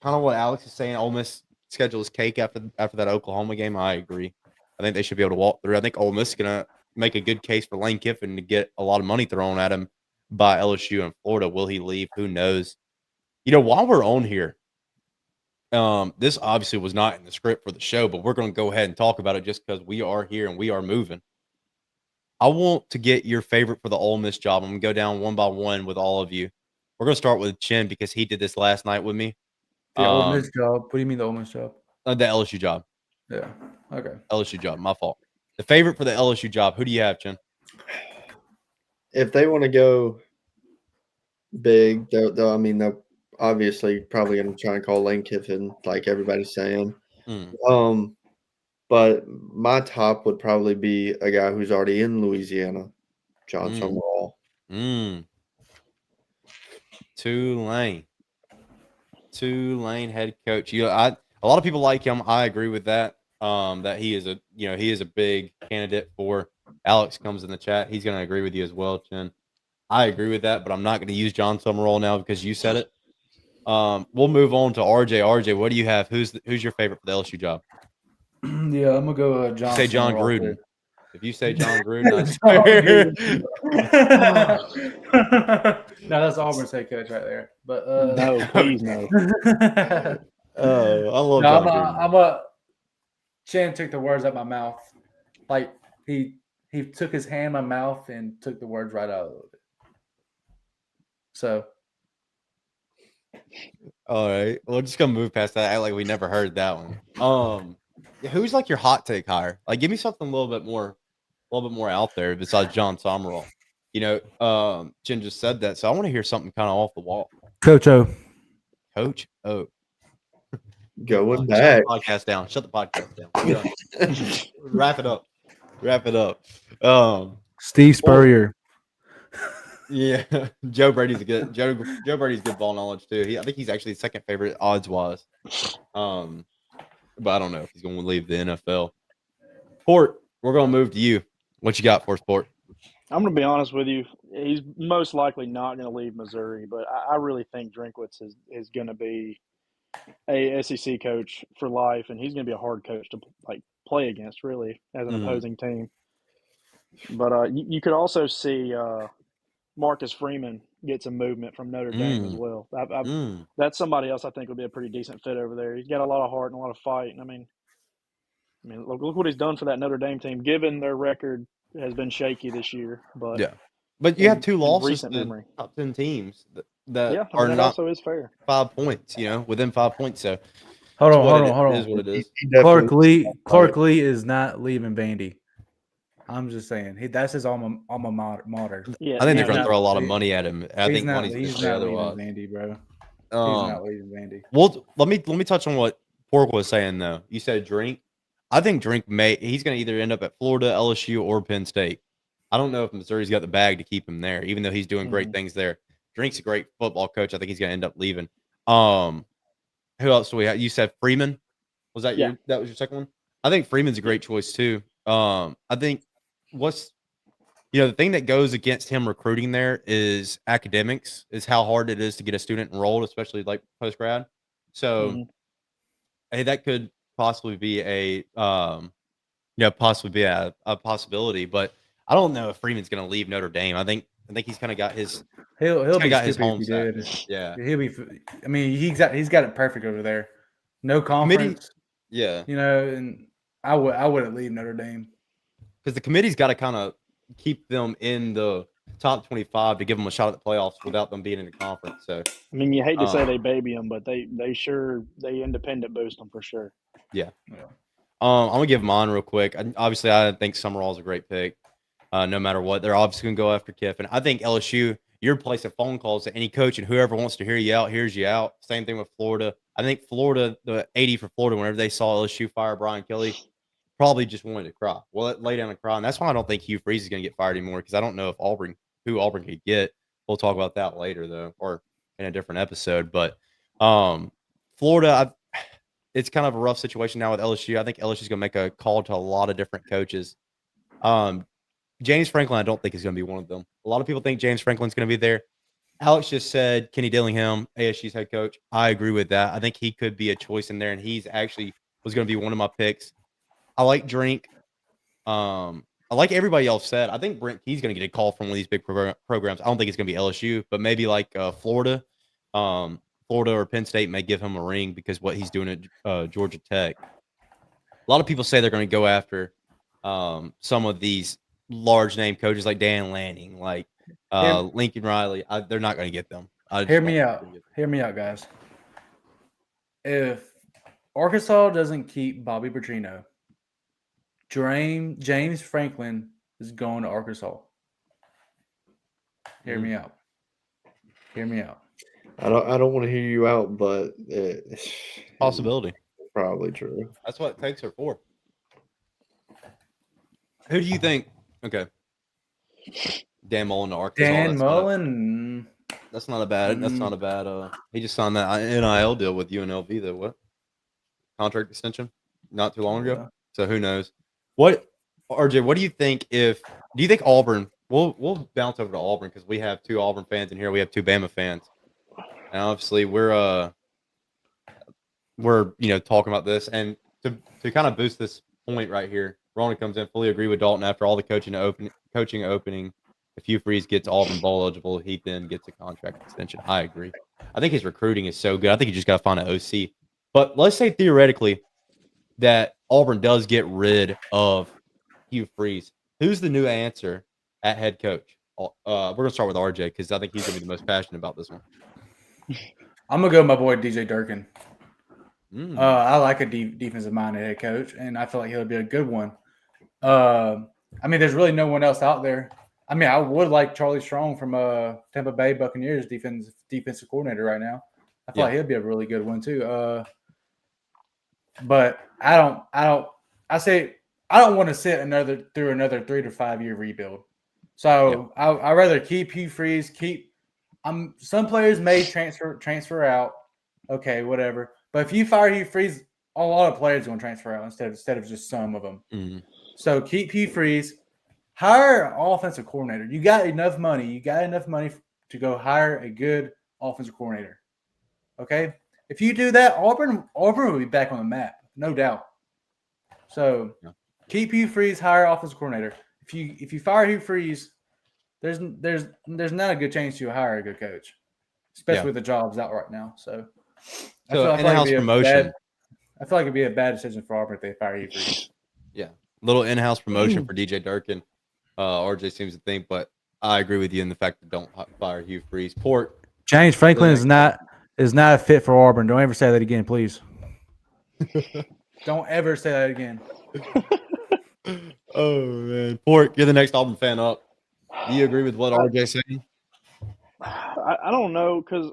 kind of what Alex is saying. Ole Miss schedule is cake after that Oklahoma game. I agree. I think they should be able to walk through. I think Ole Miss is gonna make a good case for Lane Kiffin to get a lot of money thrown at him by LSU and Florida. Will he leave? Who knows? While we're on here, this obviously was not in the script for the show, but we're going to go ahead and talk about it just because we are here and we are moving. I want to get your favorite for the Ole Miss job. I'm going to go down one by one with all of you. We're going to start with Chin because he did this last night with me. The Ole Miss job. What do you mean the Ole Miss job? The LSU job. Yeah. Okay. LSU job. My fault. The favorite for the LSU job. Who do you have, Chin? If they want to go big, they're obviously probably going to try and call Lane Kiffin, like everybody's saying. But my top would probably be a guy who's already in Louisiana, John Summerall. Tulane head coach. A lot of people like him. I agree with that. That he is a big candidate for. Alex comes in the chat. He's going to agree with you as well, Chin. I agree with that, but I'm not going to use John Summerall now because you said it. We'll move on to RJ. RJ, what do you have? Who's your favorite for the LSU job? Yeah, I'm gonna go John. Say John Gruden. If you say John Gruden, no, that's Auburn's head coach right there. But no, please no. I love John Gruden. Chan took the words out of my mouth. Like he took his hand in my mouth and took the words right out of it. So. All right, we're just gonna move past that. Act like we never heard that one. Who's like your hot take hire? Like, give me something a little bit more out there besides John Summerall. Jen just said that, so I want to hear something kind of off the wall. Coach O. Coach O. Going Shut back. the podcast down. Shut the podcast down. We're done. Wrap it up. Wrap it up. Steve Spurrier. Yeah, Joe Brady's good ball knowledge too. I think he's actually second favorite odds wise. But I don't know if he's going to leave the NFL. Port, we're going to move to you. What you got for us, Port? I'm going to be honest with you. He's most likely not going to leave Missouri, but I really think Drinkwitz is going to be a SEC coach for life, and he's going to be a hard coach to play against, really, as an opposing team. But you could also see Marcus Freeman get some movement from Notre Dame as well. That's somebody else I think will be a pretty decent fit over there. He's got a lot of heart and a lot of fight. And I mean, look what he's done for that Notre Dame team. Given their record has been shaky this year, but yeah, but you have two losses recent to memory. top 10 teams that are not also is fair. 5 points. Within 5 points. So hold on. It is what it is. Clark Lee is not leaving Vandy. I'm just saying that's his alma mater. Yeah, I think they're going to throw a lot of money at him. I think money's going to he's say not leaving otherwise. Vandy, bro. He's not leaving Vandy. Well, let me touch on what Pork was saying though. You said Drink. I think Drink he's going to either end up at Florida, LSU, or Penn State. I don't know if Missouri's got the bag to keep him there, even though he's doing great things there. Drink's a great football coach. I think he's going to end up leaving. Who else do we have? You said Freeman. Was that that was your second one? I think Freeman's a great choice too. I think the thing that goes against him recruiting there is academics, is how hard it is to get a student enrolled, especially like post grad. So, hey, that could possibly be a possibility, but I don't know if Freeman's going to leave Notre Dame. I think he's kind of got his he'll be got his stupid home if he set. did. Yeah, He'll be. I mean, he's got it perfect over there. No conference. Yeah, and I wouldn't leave Notre Dame because the committee's got to kind of keep them in the top 25 to give them a shot at the playoffs without them being in the conference. So I mean, you hate to say they baby them, but they independent boost them for sure. Yeah. I'm gonna give mine real quick. Obviously, I think Summerall's a great pick. No matter what, they're obviously gonna go after Kiffin. I think LSU, you're placing phone calls to any coach, and whoever wants to hear you out hears you out. Same thing with Florida. I think Florida, the 80 for Florida, whenever they saw LSU fire Brian Kelly, probably just wanted to cry. Well, lay down and cry, and that's why I don't think Hugh Freeze is gonna get fired anymore, because I don't know if who Auburn could get. We'll talk about that later though, or in a different episode. But Florida, it's kind of a rough situation now with LSU. I think LSU is going to make a call to a lot of different coaches. James Franklin, I don't think is going to be one of them. A lot of people think James Franklin's going to be there. Alex just said Kenny Dillingham, ASU's head coach. I agree with that. I think he could be a choice in there, and he's actually was going to be one of my picks. I like Drink. I like everybody else said. I think Brent Key's going to get a call from one of these big programs. I don't think it's going to be LSU, but maybe like Florida. Florida or Penn State may give him a ring because what he's doing at Georgia Tech. A lot of people say they're going to go after some of these large name coaches like Dan Lanning, like Lincoln Riley. They're not going to get them. Hear me out. Hear me out, guys. If Arkansas doesn't keep Bobby Petrino, James Franklin is going to Arkansas. Hear me out. Hear me out. I don't want to hear you out, but Possibility. Probably true. That's what takes her for. Who do you think? Okay. Dan Mullen to Arkansas. Dan Mullen. That's not a bad. That's not a bad. He just signed that NIL deal with UNLV though. What contract extension? Not too long ago. Yeah. So who knows? What RJ? What do you think? Do you think Auburn? We'll bounce over to Auburn because we have 2 Auburn fans in here. We have 2 Bama fans. And obviously we're talking about this, and to kind of boost this point right here, Rona comes in, fully agree with Dalton after all the coaching opening. If Hugh Freeze gets Auburn bowl eligible, he then gets a contract extension. I agree. I think his recruiting is so good. I think you just got to find an OC. But let's say theoretically that Auburn does get rid of Hugh Freeze. Who's the new answer at head coach? We're gonna start with RJ because I think he's gonna be the most passionate about this one. I'm gonna go with my boy DJ Durkin. I like a defensive minded head coach, and I feel like he'll be a good one. I mean, there's really no one else out there. I mean, I would like Charlie Strong from Tampa Bay Buccaneers defensive coordinator right now. I feel like he'd be a really good one too. But I don't want to sit through another 3 to 5 year rebuild. So I'd rather keep Hugh Freeze. Some players may transfer out. Okay, whatever. But if you fire Hugh Freeze, a lot of players are going to transfer out instead of just some of them. Mhm. So keep Hugh Freeze. Hire an offensive coordinator. You got enough money. You got enough money to go hire a good offensive coordinator. Okay? If you do that, Auburn will be back on the map, no doubt. So keep Hugh Freeze, hire offensive coordinator. If you fire Hugh Freeze, there's not a good chance you'll hire a good coach, especially with the jobs out right now. So I feel like in-house promotion. I feel like it'd be a bad decision for Auburn if they fire Hugh Freeze. Yeah, little in-house promotion for DJ Durkin. RJ seems to think, but I agree with you in the fact that don't fire Hugh Freeze. James Franklin is not a fit for Auburn. Don't ever say that again, please. Don't ever say that again. Oh man, Port, you're the next Auburn fan up. Do you agree with what RJ's saying? I don't know, because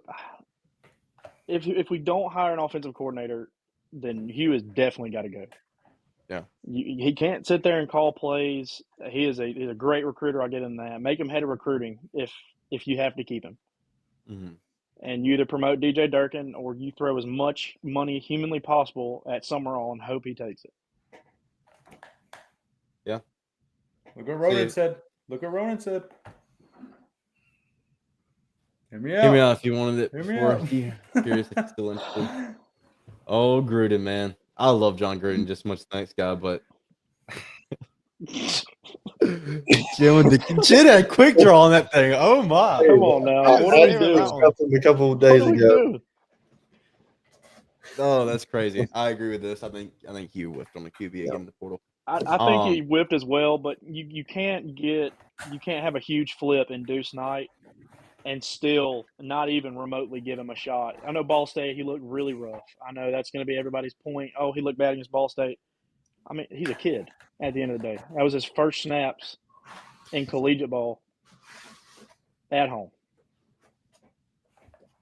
if we don't hire an offensive coordinator, then Hugh has definitely got to go. Yeah, he can't sit there and call plays. He's a great recruiter. I'll get in that. Make him head of recruiting if you have to keep him. Mm-hmm. And you either promote DJ Durkin or you throw as much money humanly possible at Summerall and hope he takes it. Yeah. Look what Ronan said. Hear me out if you wanted it. Hear me out. Curious if you're still interested. Oh, Gruden, man. I love John Gruden just as much as the next guy, but Chin had a quick draw on that thing. Oh my! Come on now. What are we doing? A couple of days ago. Oh, that's crazy. I agree with this. I think Hugh whiffed on the QB again in the portal. I think he whipped as well, but you can't have a huge flip in Deuce Knight and still not even remotely give him a shot. I know Ball State, he looked really rough. I know that's going to be everybody's point. Oh, he looked bad against Ball State. I mean, he's a kid at the end of the day. That was his first snaps in collegiate ball at home.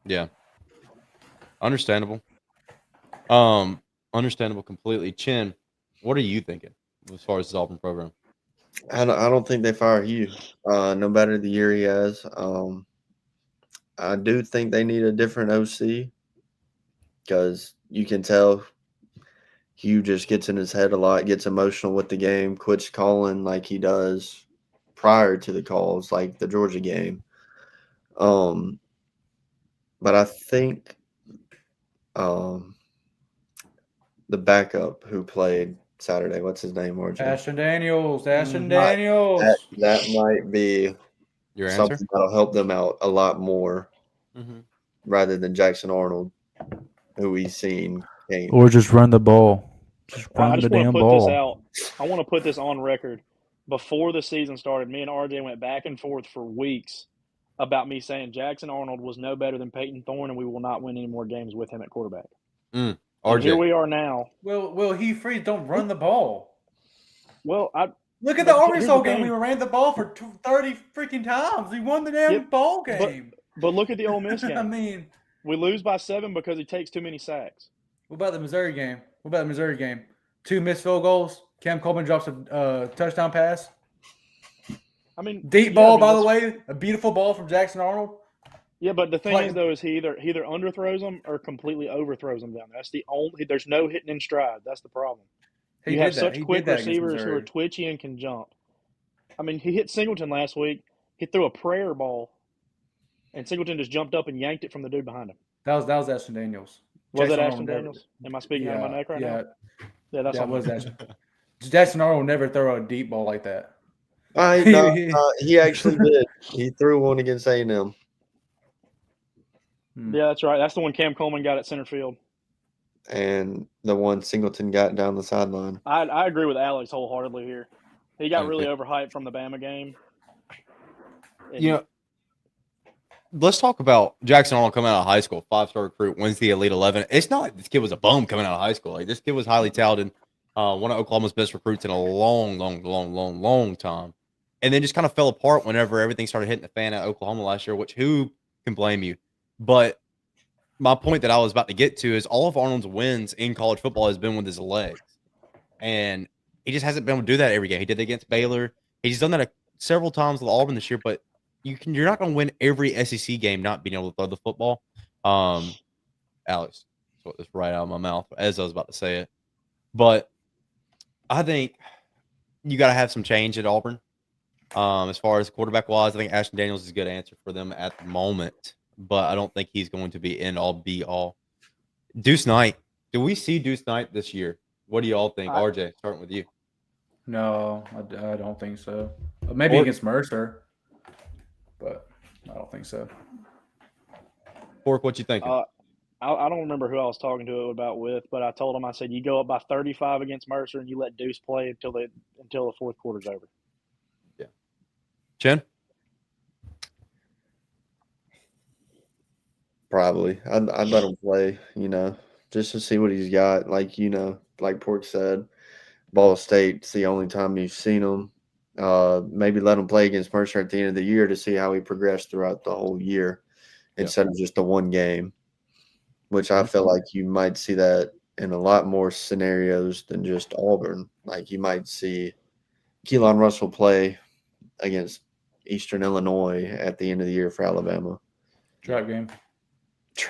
Yeah. Understandable. Understandable completely. Chin, what are you thinking as far as this Auburn program? I don't think they fire Hugh, no matter the year he has. I do think they need a different OC because you can tell Hugh just gets in his head a lot, gets emotional with the game, quits calling like he does prior to the calls, like the Georgia game. But I think the backup who played Saturday, what's his name, RJ? Ashton Daniels. That might be your answer? Something that'll help them out a lot more rather than Jackson Arnold, who we've seen. Or just run the ball. I just want to put this out. I want to put this on record. Before the season started, me and RJ went back and forth for weeks about me saying Jackson Arnold was no better than Peyton Thorne, and we will not win any more games with him at quarterback. RJ. Here we are now. Well, Hugh Freeze don't run the ball. Well, look at the Arkansas game. We ran the ball for 30 freaking times. We won the damn ball game. But look at the Ole Miss game. I mean, we lose by 7 because he takes too many sacks. What about the Missouri game? 2 missed field goals. Cam Coleman drops a touchdown pass. I mean, deep ball, by the way, a beautiful ball from Jackson Arnold. Yeah, but the thing is, though, is he either underthrows them or completely overthrows them down. That's the only. There's no hitting in stride. That's the problem. You have such quick receivers who are twitchy and can jump. I mean, he hit Singleton last week. He threw a prayer ball, and Singleton just jumped up and yanked it from the dude behind him. That was Ashton Daniels. Was that Ashton Daniels? Am I speaking out of my neck right now? Yeah, that's that was Ashton. Jackson Arnold will never throw a deep ball like that. He actually did. He threw one against A&M. Yeah, that's right. That's the one Cam Coleman got at center field. And the one Singleton got down the sideline. I agree with Alex wholeheartedly here. He got really overhyped from the Bama game. Let's talk about Jackson Arnold coming out of high school, 5-star recruit, wins the Elite 11. It's not like this kid was a bum coming out of high school. Like, this kid was highly talented, one of Oklahoma's best recruits in a long time. and then just kind of fell apart whenever everything started hitting the fan at Oklahoma last year, which who can blame you? But my point that I was about to get to is all of Arnold's wins in college football has been with his legs. And he just hasn't been able to do that every game. He did it against Baylor. He's done that several times with Auburn this year, but you're not going to win every SEC game not being able to throw the football. Alex, so it's right out of my mouth as I was about to say it. But I think you got to have some change at Auburn. As far as quarterback wise, I think Ashton Daniels is a good answer for them at the moment, but I don't think he's going to be end all be all. Deuce Knight, do we see Deuce Knight this year? What do y'all think? RJ, starting with you. No, I don't think so. Maybe against Mercer, but I don't think so. Pork, what you thinking? I don't remember who I was talking to about with, but I told him, I said, you go up by 35 against Mercer and you let Deuce play until the fourth quarter's over. Yeah. Chen? Probably. I'd let him play, just to see what he's got. Like, like Pork said, Ball State's the only time you've seen him. Maybe let him play against Mercer at the end of the year to see how he progressed throughout the whole year instead of just the one game, which I feel like you might see that in a lot more scenarios than just Auburn. Like you might see Keelan Russell play against Eastern Illinois at the end of the year for Alabama. Trap game.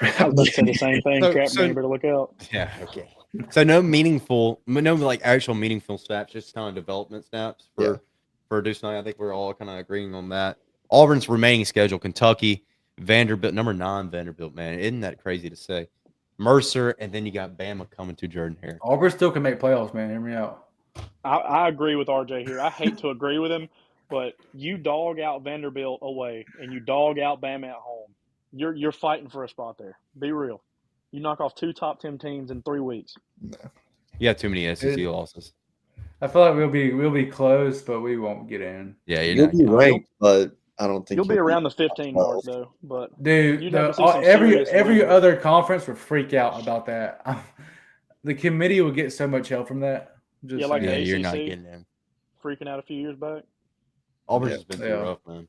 I was going to say the same thing. Trap game, better look out. Yeah, okay. So no like actual meaningful stats, just kind of development snaps for Deuce Knight. I think we're all kind of agreeing on that. Auburn's remaining schedule: Kentucky, Vanderbilt, number 9 Vanderbilt. Man, isn't that crazy to say? Mercer, and then you got Bama coming to Jordan-Hare. Auburn still can make playoffs, man. Hear me out. I agree with RJ here. I hate to agree with him, but you dog out Vanderbilt away and you dog out Bama at home. You're fighting for a spot there. Be real. You knock off 2 top 10 teams in 3 weeks. You have too many SEC losses. I feel like we'll be close, but we won't get in. Yeah, you'll be ranked, but I don't think you'll be around the 15 mark though. But dude, every other conference would freak out about that. The committee will get so much help from that. Just like the ACC, you're not getting in. Freaking out a few years back. Auburn's has been too rough, man.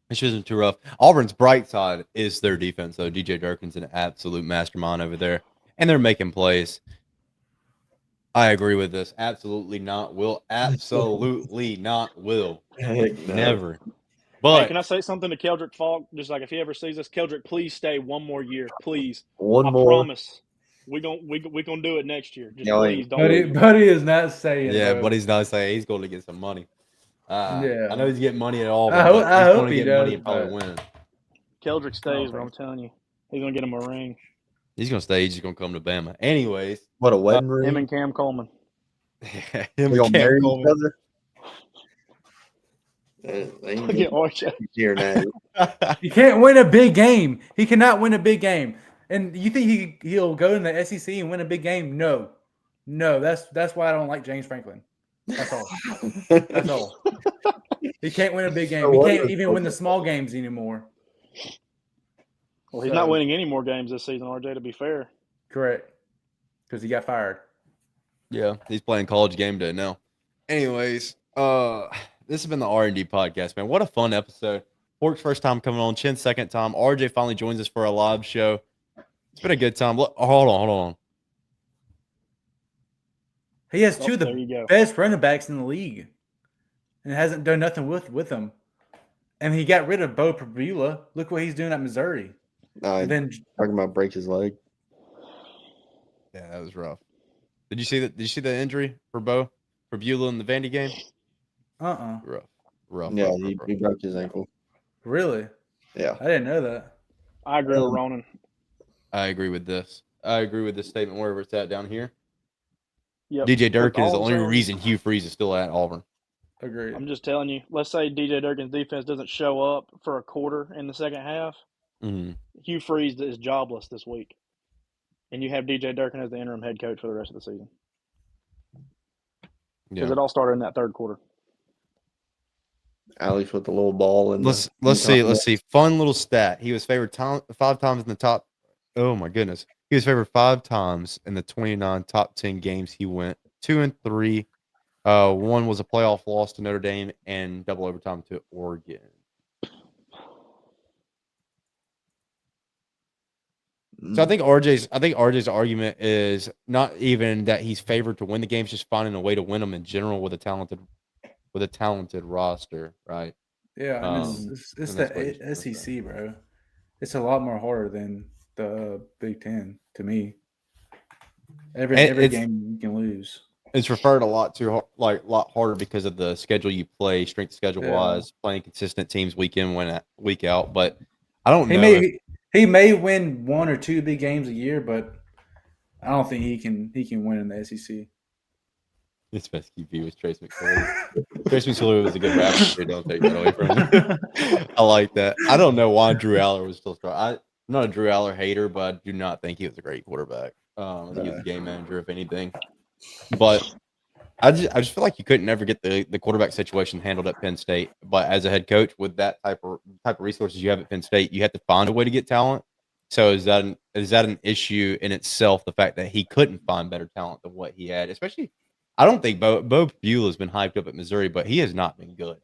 It's just been too rough. Auburn's bright side is their defense, though. DJ Durkin's an absolute mastermind over there, and they're making plays. I agree with this. Absolutely not will. Absolutely not will. Heck no. Never. But hey, can I say something to Keldrick Falk? Just like if he ever sees us, Keldrick, please stay one more year, please. One more. I promise. We gonna do it next year. Just please don't. Buddy is not saying. Yeah, bro. Buddy's not saying he's going to get some money. Yeah, I know he's getting money at all. I hope he does. Money and probably win. Keldrick stays, but I'm telling you, he's gonna get him a ring. He's gonna stay. He's just gonna come to Bama. Anyways, what a wedding ring. Him and Cam Coleman. Him and Cam marry Coleman. Each other. Look at RJ. Here now. He can't win a big game. He cannot win a big game. And you think he'll go in the SEC and win a big game? No. That's why I don't like James Franklin. That's all. That's all. He can't win a big game. He can't even win the small games anymore. Well, he's not winning any more games this season, RJ, to be fair. Correct. Because he got fired. Yeah, he's playing college game day now. Anyways, this has been the R&D podcast, man. What a fun episode. Pork's first time coming on, Chen's second time. RJ finally joins us for a live show. It's been a good time. Look, hold on. He has 2 of the best running backs in the league and hasn't done nothing with them. And he got rid of Bo Pribula. Look what he's doing at Missouri. Then talking about break his leg. Yeah, that was rough. Did you see that? Did you see the injury for Bo Pribula in the Vandy game? Rough. Yeah, he broke his ankle. Really? Yeah. I didn't know that. I agree with Ronan. I agree with this. I agree with this statement wherever it's at down here. Yep. DJ Durkin is the only reason Hugh Freeze is still at Auburn. Agreed. I'm just telling you, let's say DJ Durkin's defense doesn't show up for a quarter in the second half. Mm-hmm. Hugh Freeze is jobless this week. And you have DJ Durkin as the interim head coach for the rest of the season. Because it all started in that third quarter. Alex with the little ball. And let's see. Fun little stat. He was favored 5 times in the top. Oh, my goodness. He was favored 5 times in the 29 top 10 games he went. 2-3 One was a playoff loss to Notre Dame and double overtime to Oregon. So I think RJ's argument is not even that he's favored to win the games, just finding a way to win them in general with a talented roster, right? Yeah, and it's and that's what he's the trying to say. SEC, bro. It's a lot more harder than the Big Ten to me. Every it's- game you can lose. It's referred a lot to like a lot harder because of the schedule you play, strength schedule wise, playing consistent teams week in, week out. But I don't know. He may win one or two big games a year, but I don't think he can win in the SEC. His best QB was Trace McSorley. Trace McSorley was a good rapper. So don't take that away from him. I like that. I don't know why Drew Aller was still strong. I'm not a Drew Aller hater, but I do not think he was a great quarterback. I think he was a game manager, if anything. But I just feel like you couldn't ever get the quarterback situation handled at Penn State. But as a head coach with that type of resources you have at Penn State, you have to find a way to get talent. So is that an issue in itself? The fact that he couldn't find better talent than what he had, especially. I don't think Bo Buell has been hyped up at Missouri, but he has not been good.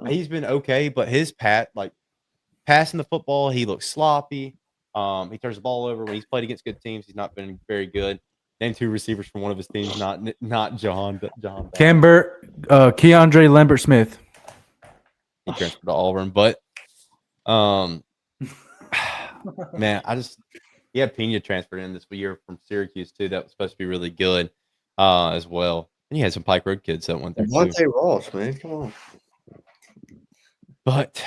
He's been okay, but his passing the football, he looks sloppy. He turns the ball over when he's played against good teams. He's not been very good. Name two receivers from one of his teams, not John. Keandre Lambert Smith. He transferred to Auburn, but man, Pena transferred in this year from Syracuse too. That was supposed to be really good. As well. And you had some Pike Road kids that went there Devontae too. Ross, man, come on. But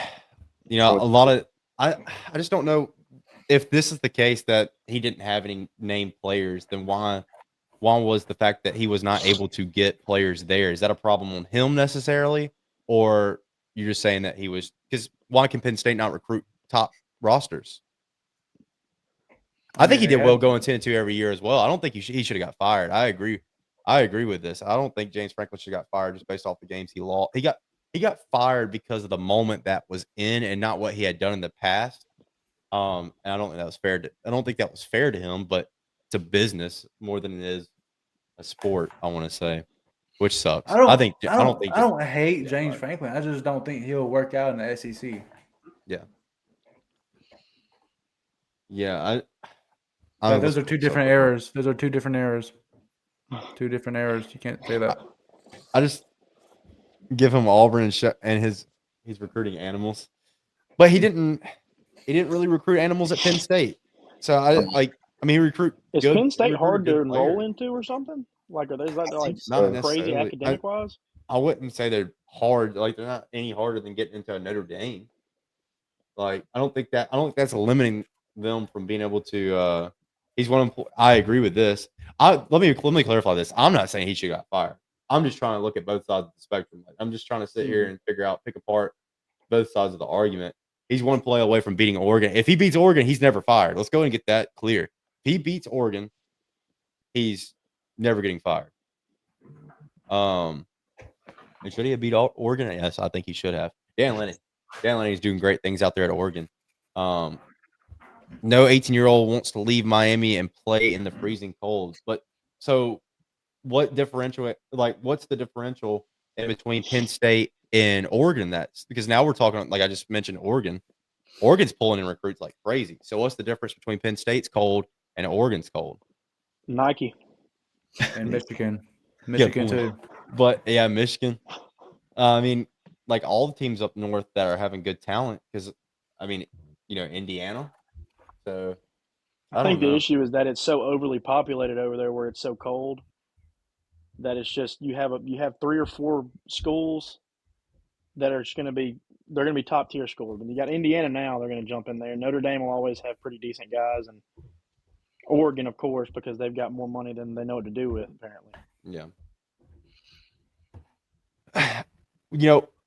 a lot of I just don't know if this is the case that he didn't have any named players. Then why was the fact that he was not able to get players there? Is that a problem on him necessarily, or you're just saying that he was because why can Penn State not recruit top rosters? I think he did well going 10-2 every year as well. I don't think he should have got fired. I agree with this. I don't think James Franklin should have got fired just based off the games he lost. He got fired because of the moment that was in and not what he had done in the past. And I don't think that was fair. I don't think that was fair to him, but it's a business more than it is a sport. I want to say, which sucks. I don't hate James Franklin. I just don't think he'll work out in the SEC. Yeah. Yeah. Those are two different errors. Those are two different errors. Two different errors. You can't say that. I just give him Auburn and his recruiting animals, but he didn't really recruit animals at Penn State. So he recruit. Is Penn State hard to enroll into or something? Like, are they not crazy academic wise? I wouldn't say they're hard. Like, they're not any harder than getting into a Notre Dame. Like, I don't think that's limiting them from being able to. He's one of. I agree with this. Let me clarify this. I'm not saying he should have got fired. I'm just trying to look at both sides of the spectrum. Like, I'm just trying to sit here and pick apart both sides of the argument. He's one play away from beating Oregon. If he beats Oregon, he's never fired. Let's go and get that clear. If he beats Oregon, he's never getting fired. And should he have beat Oregon? Yes, I think he should have. Dan Lenny's doing great things out there at Oregon. No 18-year-old wants to leave Miami and play in the freezing cold. But so what's the differential in between Penn State and Oregon? That's because now we're talking, like I just mentioned, Oregon's pulling in recruits like crazy. So what's the difference between Penn State's cold and Oregon's cold? Nike. And Michigan too. But yeah, Michigan. I mean, like all the teams up north that are having good talent, because I mean, Indiana. So I think the issue is that it's so overly populated over there where it's so cold that it's just you have 3 or 4 schools that are just going to be top tier schools. When you got Indiana now, they're going to jump in there. Notre Dame will always have pretty decent guys, and Oregon, of course, because they've got more money than they know what to do with, apparently. Yeah.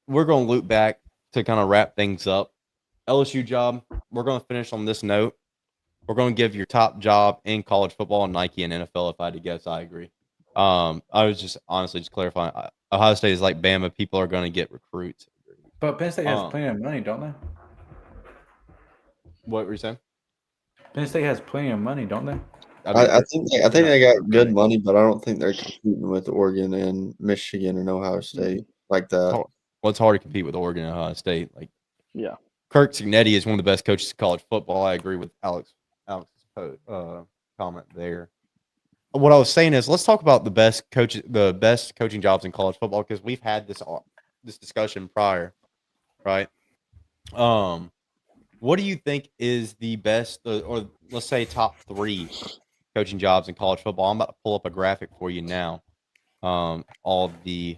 We're going to loop back to kind of wrap things up. LSU job, we're going to finish on this note. We're going to give your top job in college football, Nike, and NFL. If I had to guess, I agree. I was just honestly just clarifying. Ohio State is like Bama. People are going to get recruits. But Penn State has plenty of money, don't they? What were you saying? Penn State has plenty of money, don't they? I think they got good money, but I don't think they're competing with Oregon and Michigan and Ohio State like that. Well, it's hard to compete with Oregon and Ohio State. Like, Yeah. Kirk Cignetti is one of the best coaches of college football. I agree with Alex's comment there. What I was saying is, let's talk about the best coaching jobs in college football, because we've had this discussion prior, right? What do you think is the best, or let's say top 3 coaching jobs in college football? I'm about to pull up a graphic for you now. All the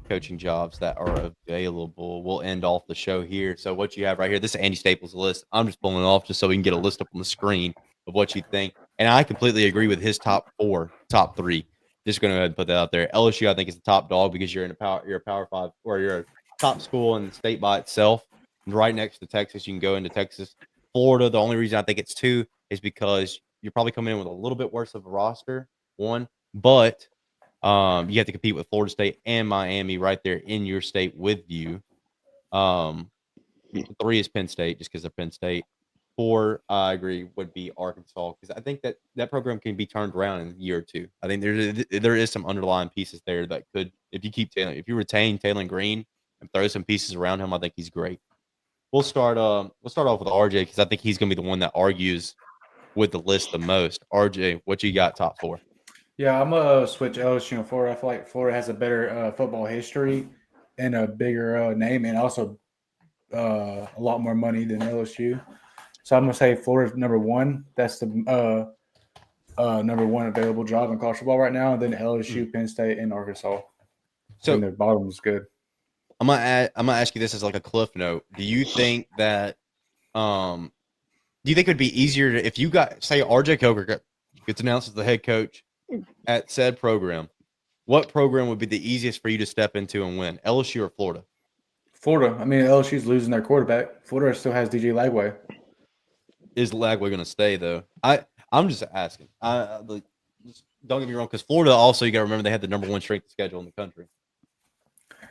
coaching jobs that are available. We'll end off the show here. So what you have right here, this is Andy Staples' list. I'm just pulling it off just so we can get a list up on the screen of what you think. And I completely agree with his top 3. Just going to go ahead and put that out there. LSU, I think, is the top dog because you're a Power 5, or you're a top school in the state by itself. Right next to Texas, you can go into Texas. Florida, the only reason I think it's 2 is because you're probably coming in with a little bit worse of a roster, 1, but you have to compete with Florida State and Miami right there in your state with you. 3 is Penn State, just because they're Penn State. 4, I agree, would be Arkansas, because I think that program can be turned around in a year or 2. I think there is some underlying pieces there that could, if you retain Taylor Green and throw some pieces around him, I think he's great. We'll start off with RJ, because I think he's going to be the one that argues with the list the most. RJ, what you got top 4? Yeah, I'm gonna switch LSU and Florida. I feel like Florida has a better football history and a bigger name, and also a lot more money than LSU. So I'm gonna say Florida's number 1. That's the number 1 available job in college football right now. And then LSU, Penn State, and Arkansas. So their bottom is good. I'm gonna ask you this as like a cliff note. Do you think that do you think it would be easier if you got, say, RJ Coker gets announced as the head coach at said program? What program would be the easiest for you to step into and win, LSU or Florida? Florida. I mean, LSU's losing their quarterback. Florida still has DJ Lagway. Is Lagway going to stay though? I'm just asking. Just don't get me wrong, because Florida also, you got to remember, they had the number 1 strength schedule in the country.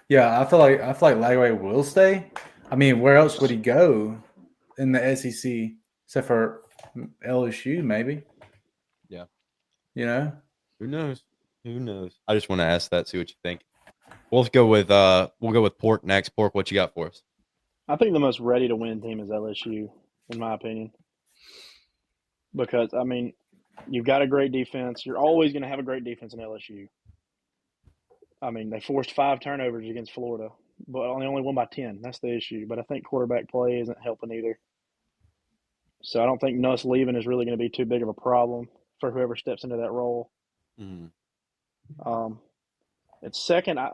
Yeah, I feel like Lagway will stay. I mean, where else would he go in the SEC except for LSU? Maybe. Yeah. You know. Who knows? I just want to ask that, see what you think. We'll go with Pork next. Pork, what you got for us? I think the most ready to win team is LSU, in my opinion. Because, I mean, you've got a great defense. You're always going to have a great defense in LSU. I mean, they forced 5 turnovers against Florida, but they only won by 10. That's the issue. But I think quarterback play isn't helping either. So I don't think Nuss leaving is really going to be too big of a problem for whoever steps into that role. Mm-hmm. At second, I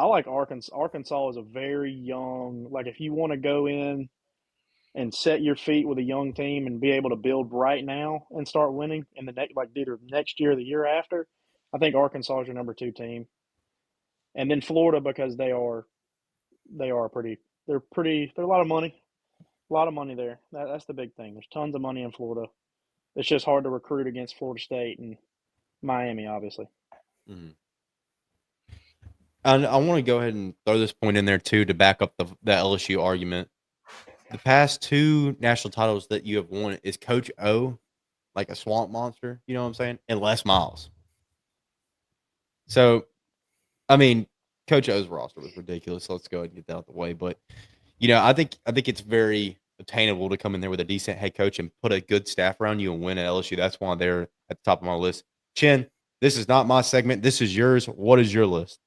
like Arkansas. Arkansas is a very young, like if you want to go in and set your feet with a young team and be able to build right now and start winning in the either next year or the year after, I think Arkansas is your number 2 team. And then Florida, because they're a lot of money. A lot of money there. That's the big thing. There's tons of money in Florida. It's just hard to recruit against Florida State and Miami, obviously. Mm-hmm. And I want to go ahead and throw this point in there too to back up the LSU argument. The past 2 national titles that you have won is Coach O, like a swamp monster, you know what I'm saying, and Les Miles. So, I mean, Coach O's roster was ridiculous. So let's go ahead and get that out of the way. But I think it's very attainable to come in there with a decent head coach and put a good staff around you and win at LSU. That's why they're at the top of my list. Chin, this is not my segment. This is yours. What is your list?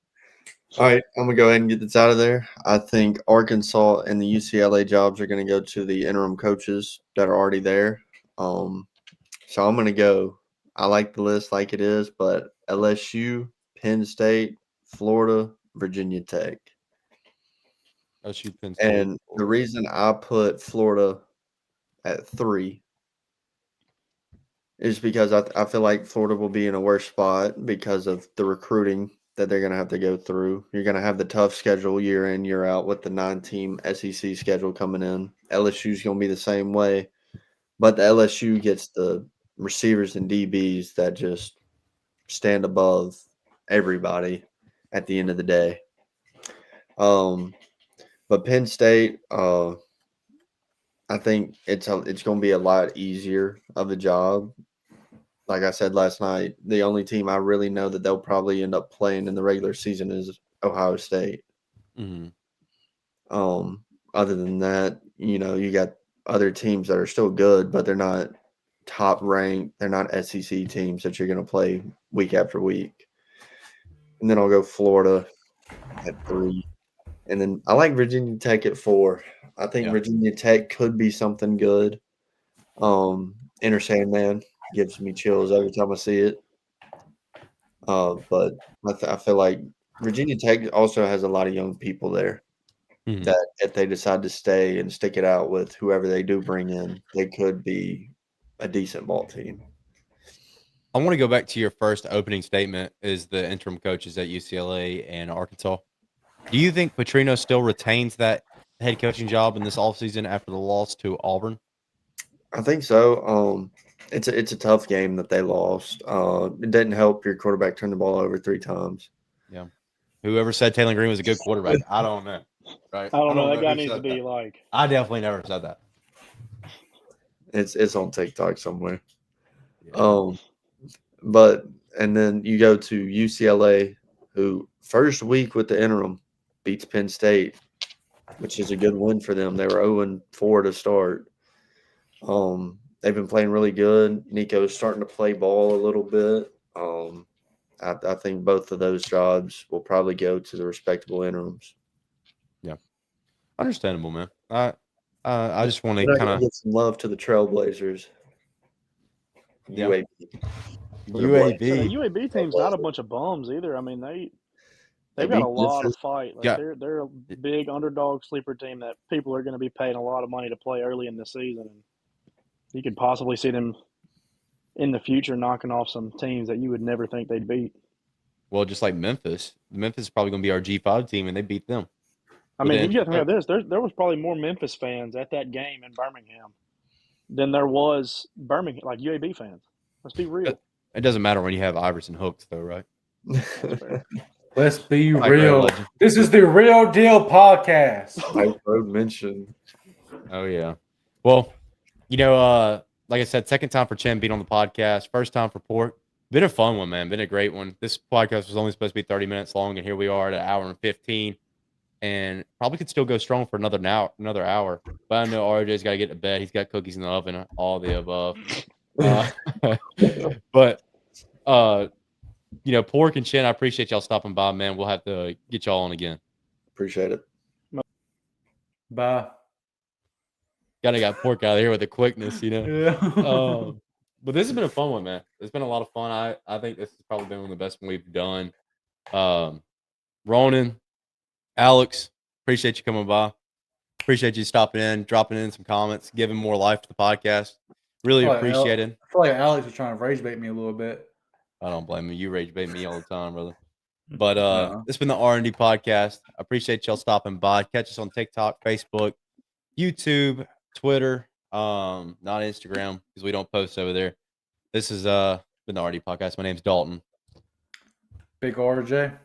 All right, I'm going to go ahead and get this out of there. I think Arkansas and the UCLA jobs are going to go to the interim coaches that are already there. So I'm going to go – I like the list like it is, but LSU, Penn State, Florida, Virginia Tech. LSU, Penn State. And the reason I put Florida at 3 is because I feel like Florida will be in a worse spot because of the recruiting that they're going to have to go through. You're going to have the tough schedule year in, year out with the 9-team SEC schedule coming in. LSU's going to be the same way, but the LSU gets the receivers and DBs that just stand above everybody at the end of the day. But Penn State, I think it's going to be a lot easier of a job like I said last night, the only team I really know that they'll probably end up playing in the regular season is Ohio State. Mm-hmm. Other than that, you got other teams that are still good, but they're not top ranked. They're not SEC teams that you're going to play week after week. And then I'll go Florida at 3. And then I like Virginia Tech at 4. I think Yeah. Virginia Tech could be something good. Enter Sandman gives me chills every time I see it. But I feel like Virginia Tech also has a lot of young people there Mhm. that if they decide to stay and stick it out with whoever they do bring in, they could be a decent ball team. I want to go back to your first opening statement is the interim coaches at UCLA and Arkansas. Do you think Petrino still retains that head coaching job in this offseason after the loss to Auburn? I think so. It's a tough game that they lost. It didn't help your quarterback turn the ball over 3 times. Yeah. Whoever said Taylor Green was a good quarterback, I don't know. Right? I don't know. That guy who needs to said be that. like. I definitely never said that. It's on TikTok somewhere. Yeah. But and then you go to UCLA, who first week with the interim beats Penn State, which is a good win for them. They were 0-4 to start. They've been playing really good. Nico's starting to play ball a little bit. I think both of those jobs will probably go to the respectable interims. Yeah. Understandable, man. I just want to But I kind gotta of give some love to the Trailblazers. Yeah. UAB. So the UAB. UAB team's not a bunch of bums either. I mean, they've got a beat lot of Memphis. fight. Like Yeah. they're a big underdog sleeper team that people are going to be paying a lot of money to play early in the season. And you could possibly see them in the future knocking off some teams that you would never think they'd beat. Well, just like Memphis. Memphis is probably going to be our G5 team, and they beat them. I mean, you got to think about this. There was probably more Memphis fans at that game in Birmingham than there was Birmingham, like UAB fans. Let's be real. It doesn't matter when you have Iverson hooked, though, right? Let's be Like real. legend. This is the Real Deal Podcast. Hype Road mentioned. Oh, yeah. Well, like I said, second time for Chen being on the podcast. First time for Pork. Been a fun one, man. Been a great one. This podcast was only supposed to be 30 minutes long, and here we are at 1:15. And probably could still go strong for another hour. But I know RJ's got to get to bed. He's got cookies in the oven, all the above. But Pork and Chen, I appreciate y'all stopping by, man. We'll have to get y'all on again. Appreciate it. Bye. Gotta got Pork out of here with the quickness, Yeah. But this has been a fun one, man. It's been a lot of fun. I think this has probably been one of the best we've done. Ronan, Alex, appreciate you coming by. Appreciate you stopping in, dropping in some comments, giving more life to the podcast. Really appreciate it. I feel like Alex was trying to rage bait me a little bit. I don't blame you. You rage bait me all the time, brother. But It's been the R&D podcast. I appreciate y'all stopping by. Catch us on TikTok, Facebook, YouTube, Twitter, not Instagram because we don't post over there. This is been the R&D podcast. My name's Dalton. Big RJ.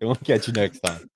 We'll catch you next time.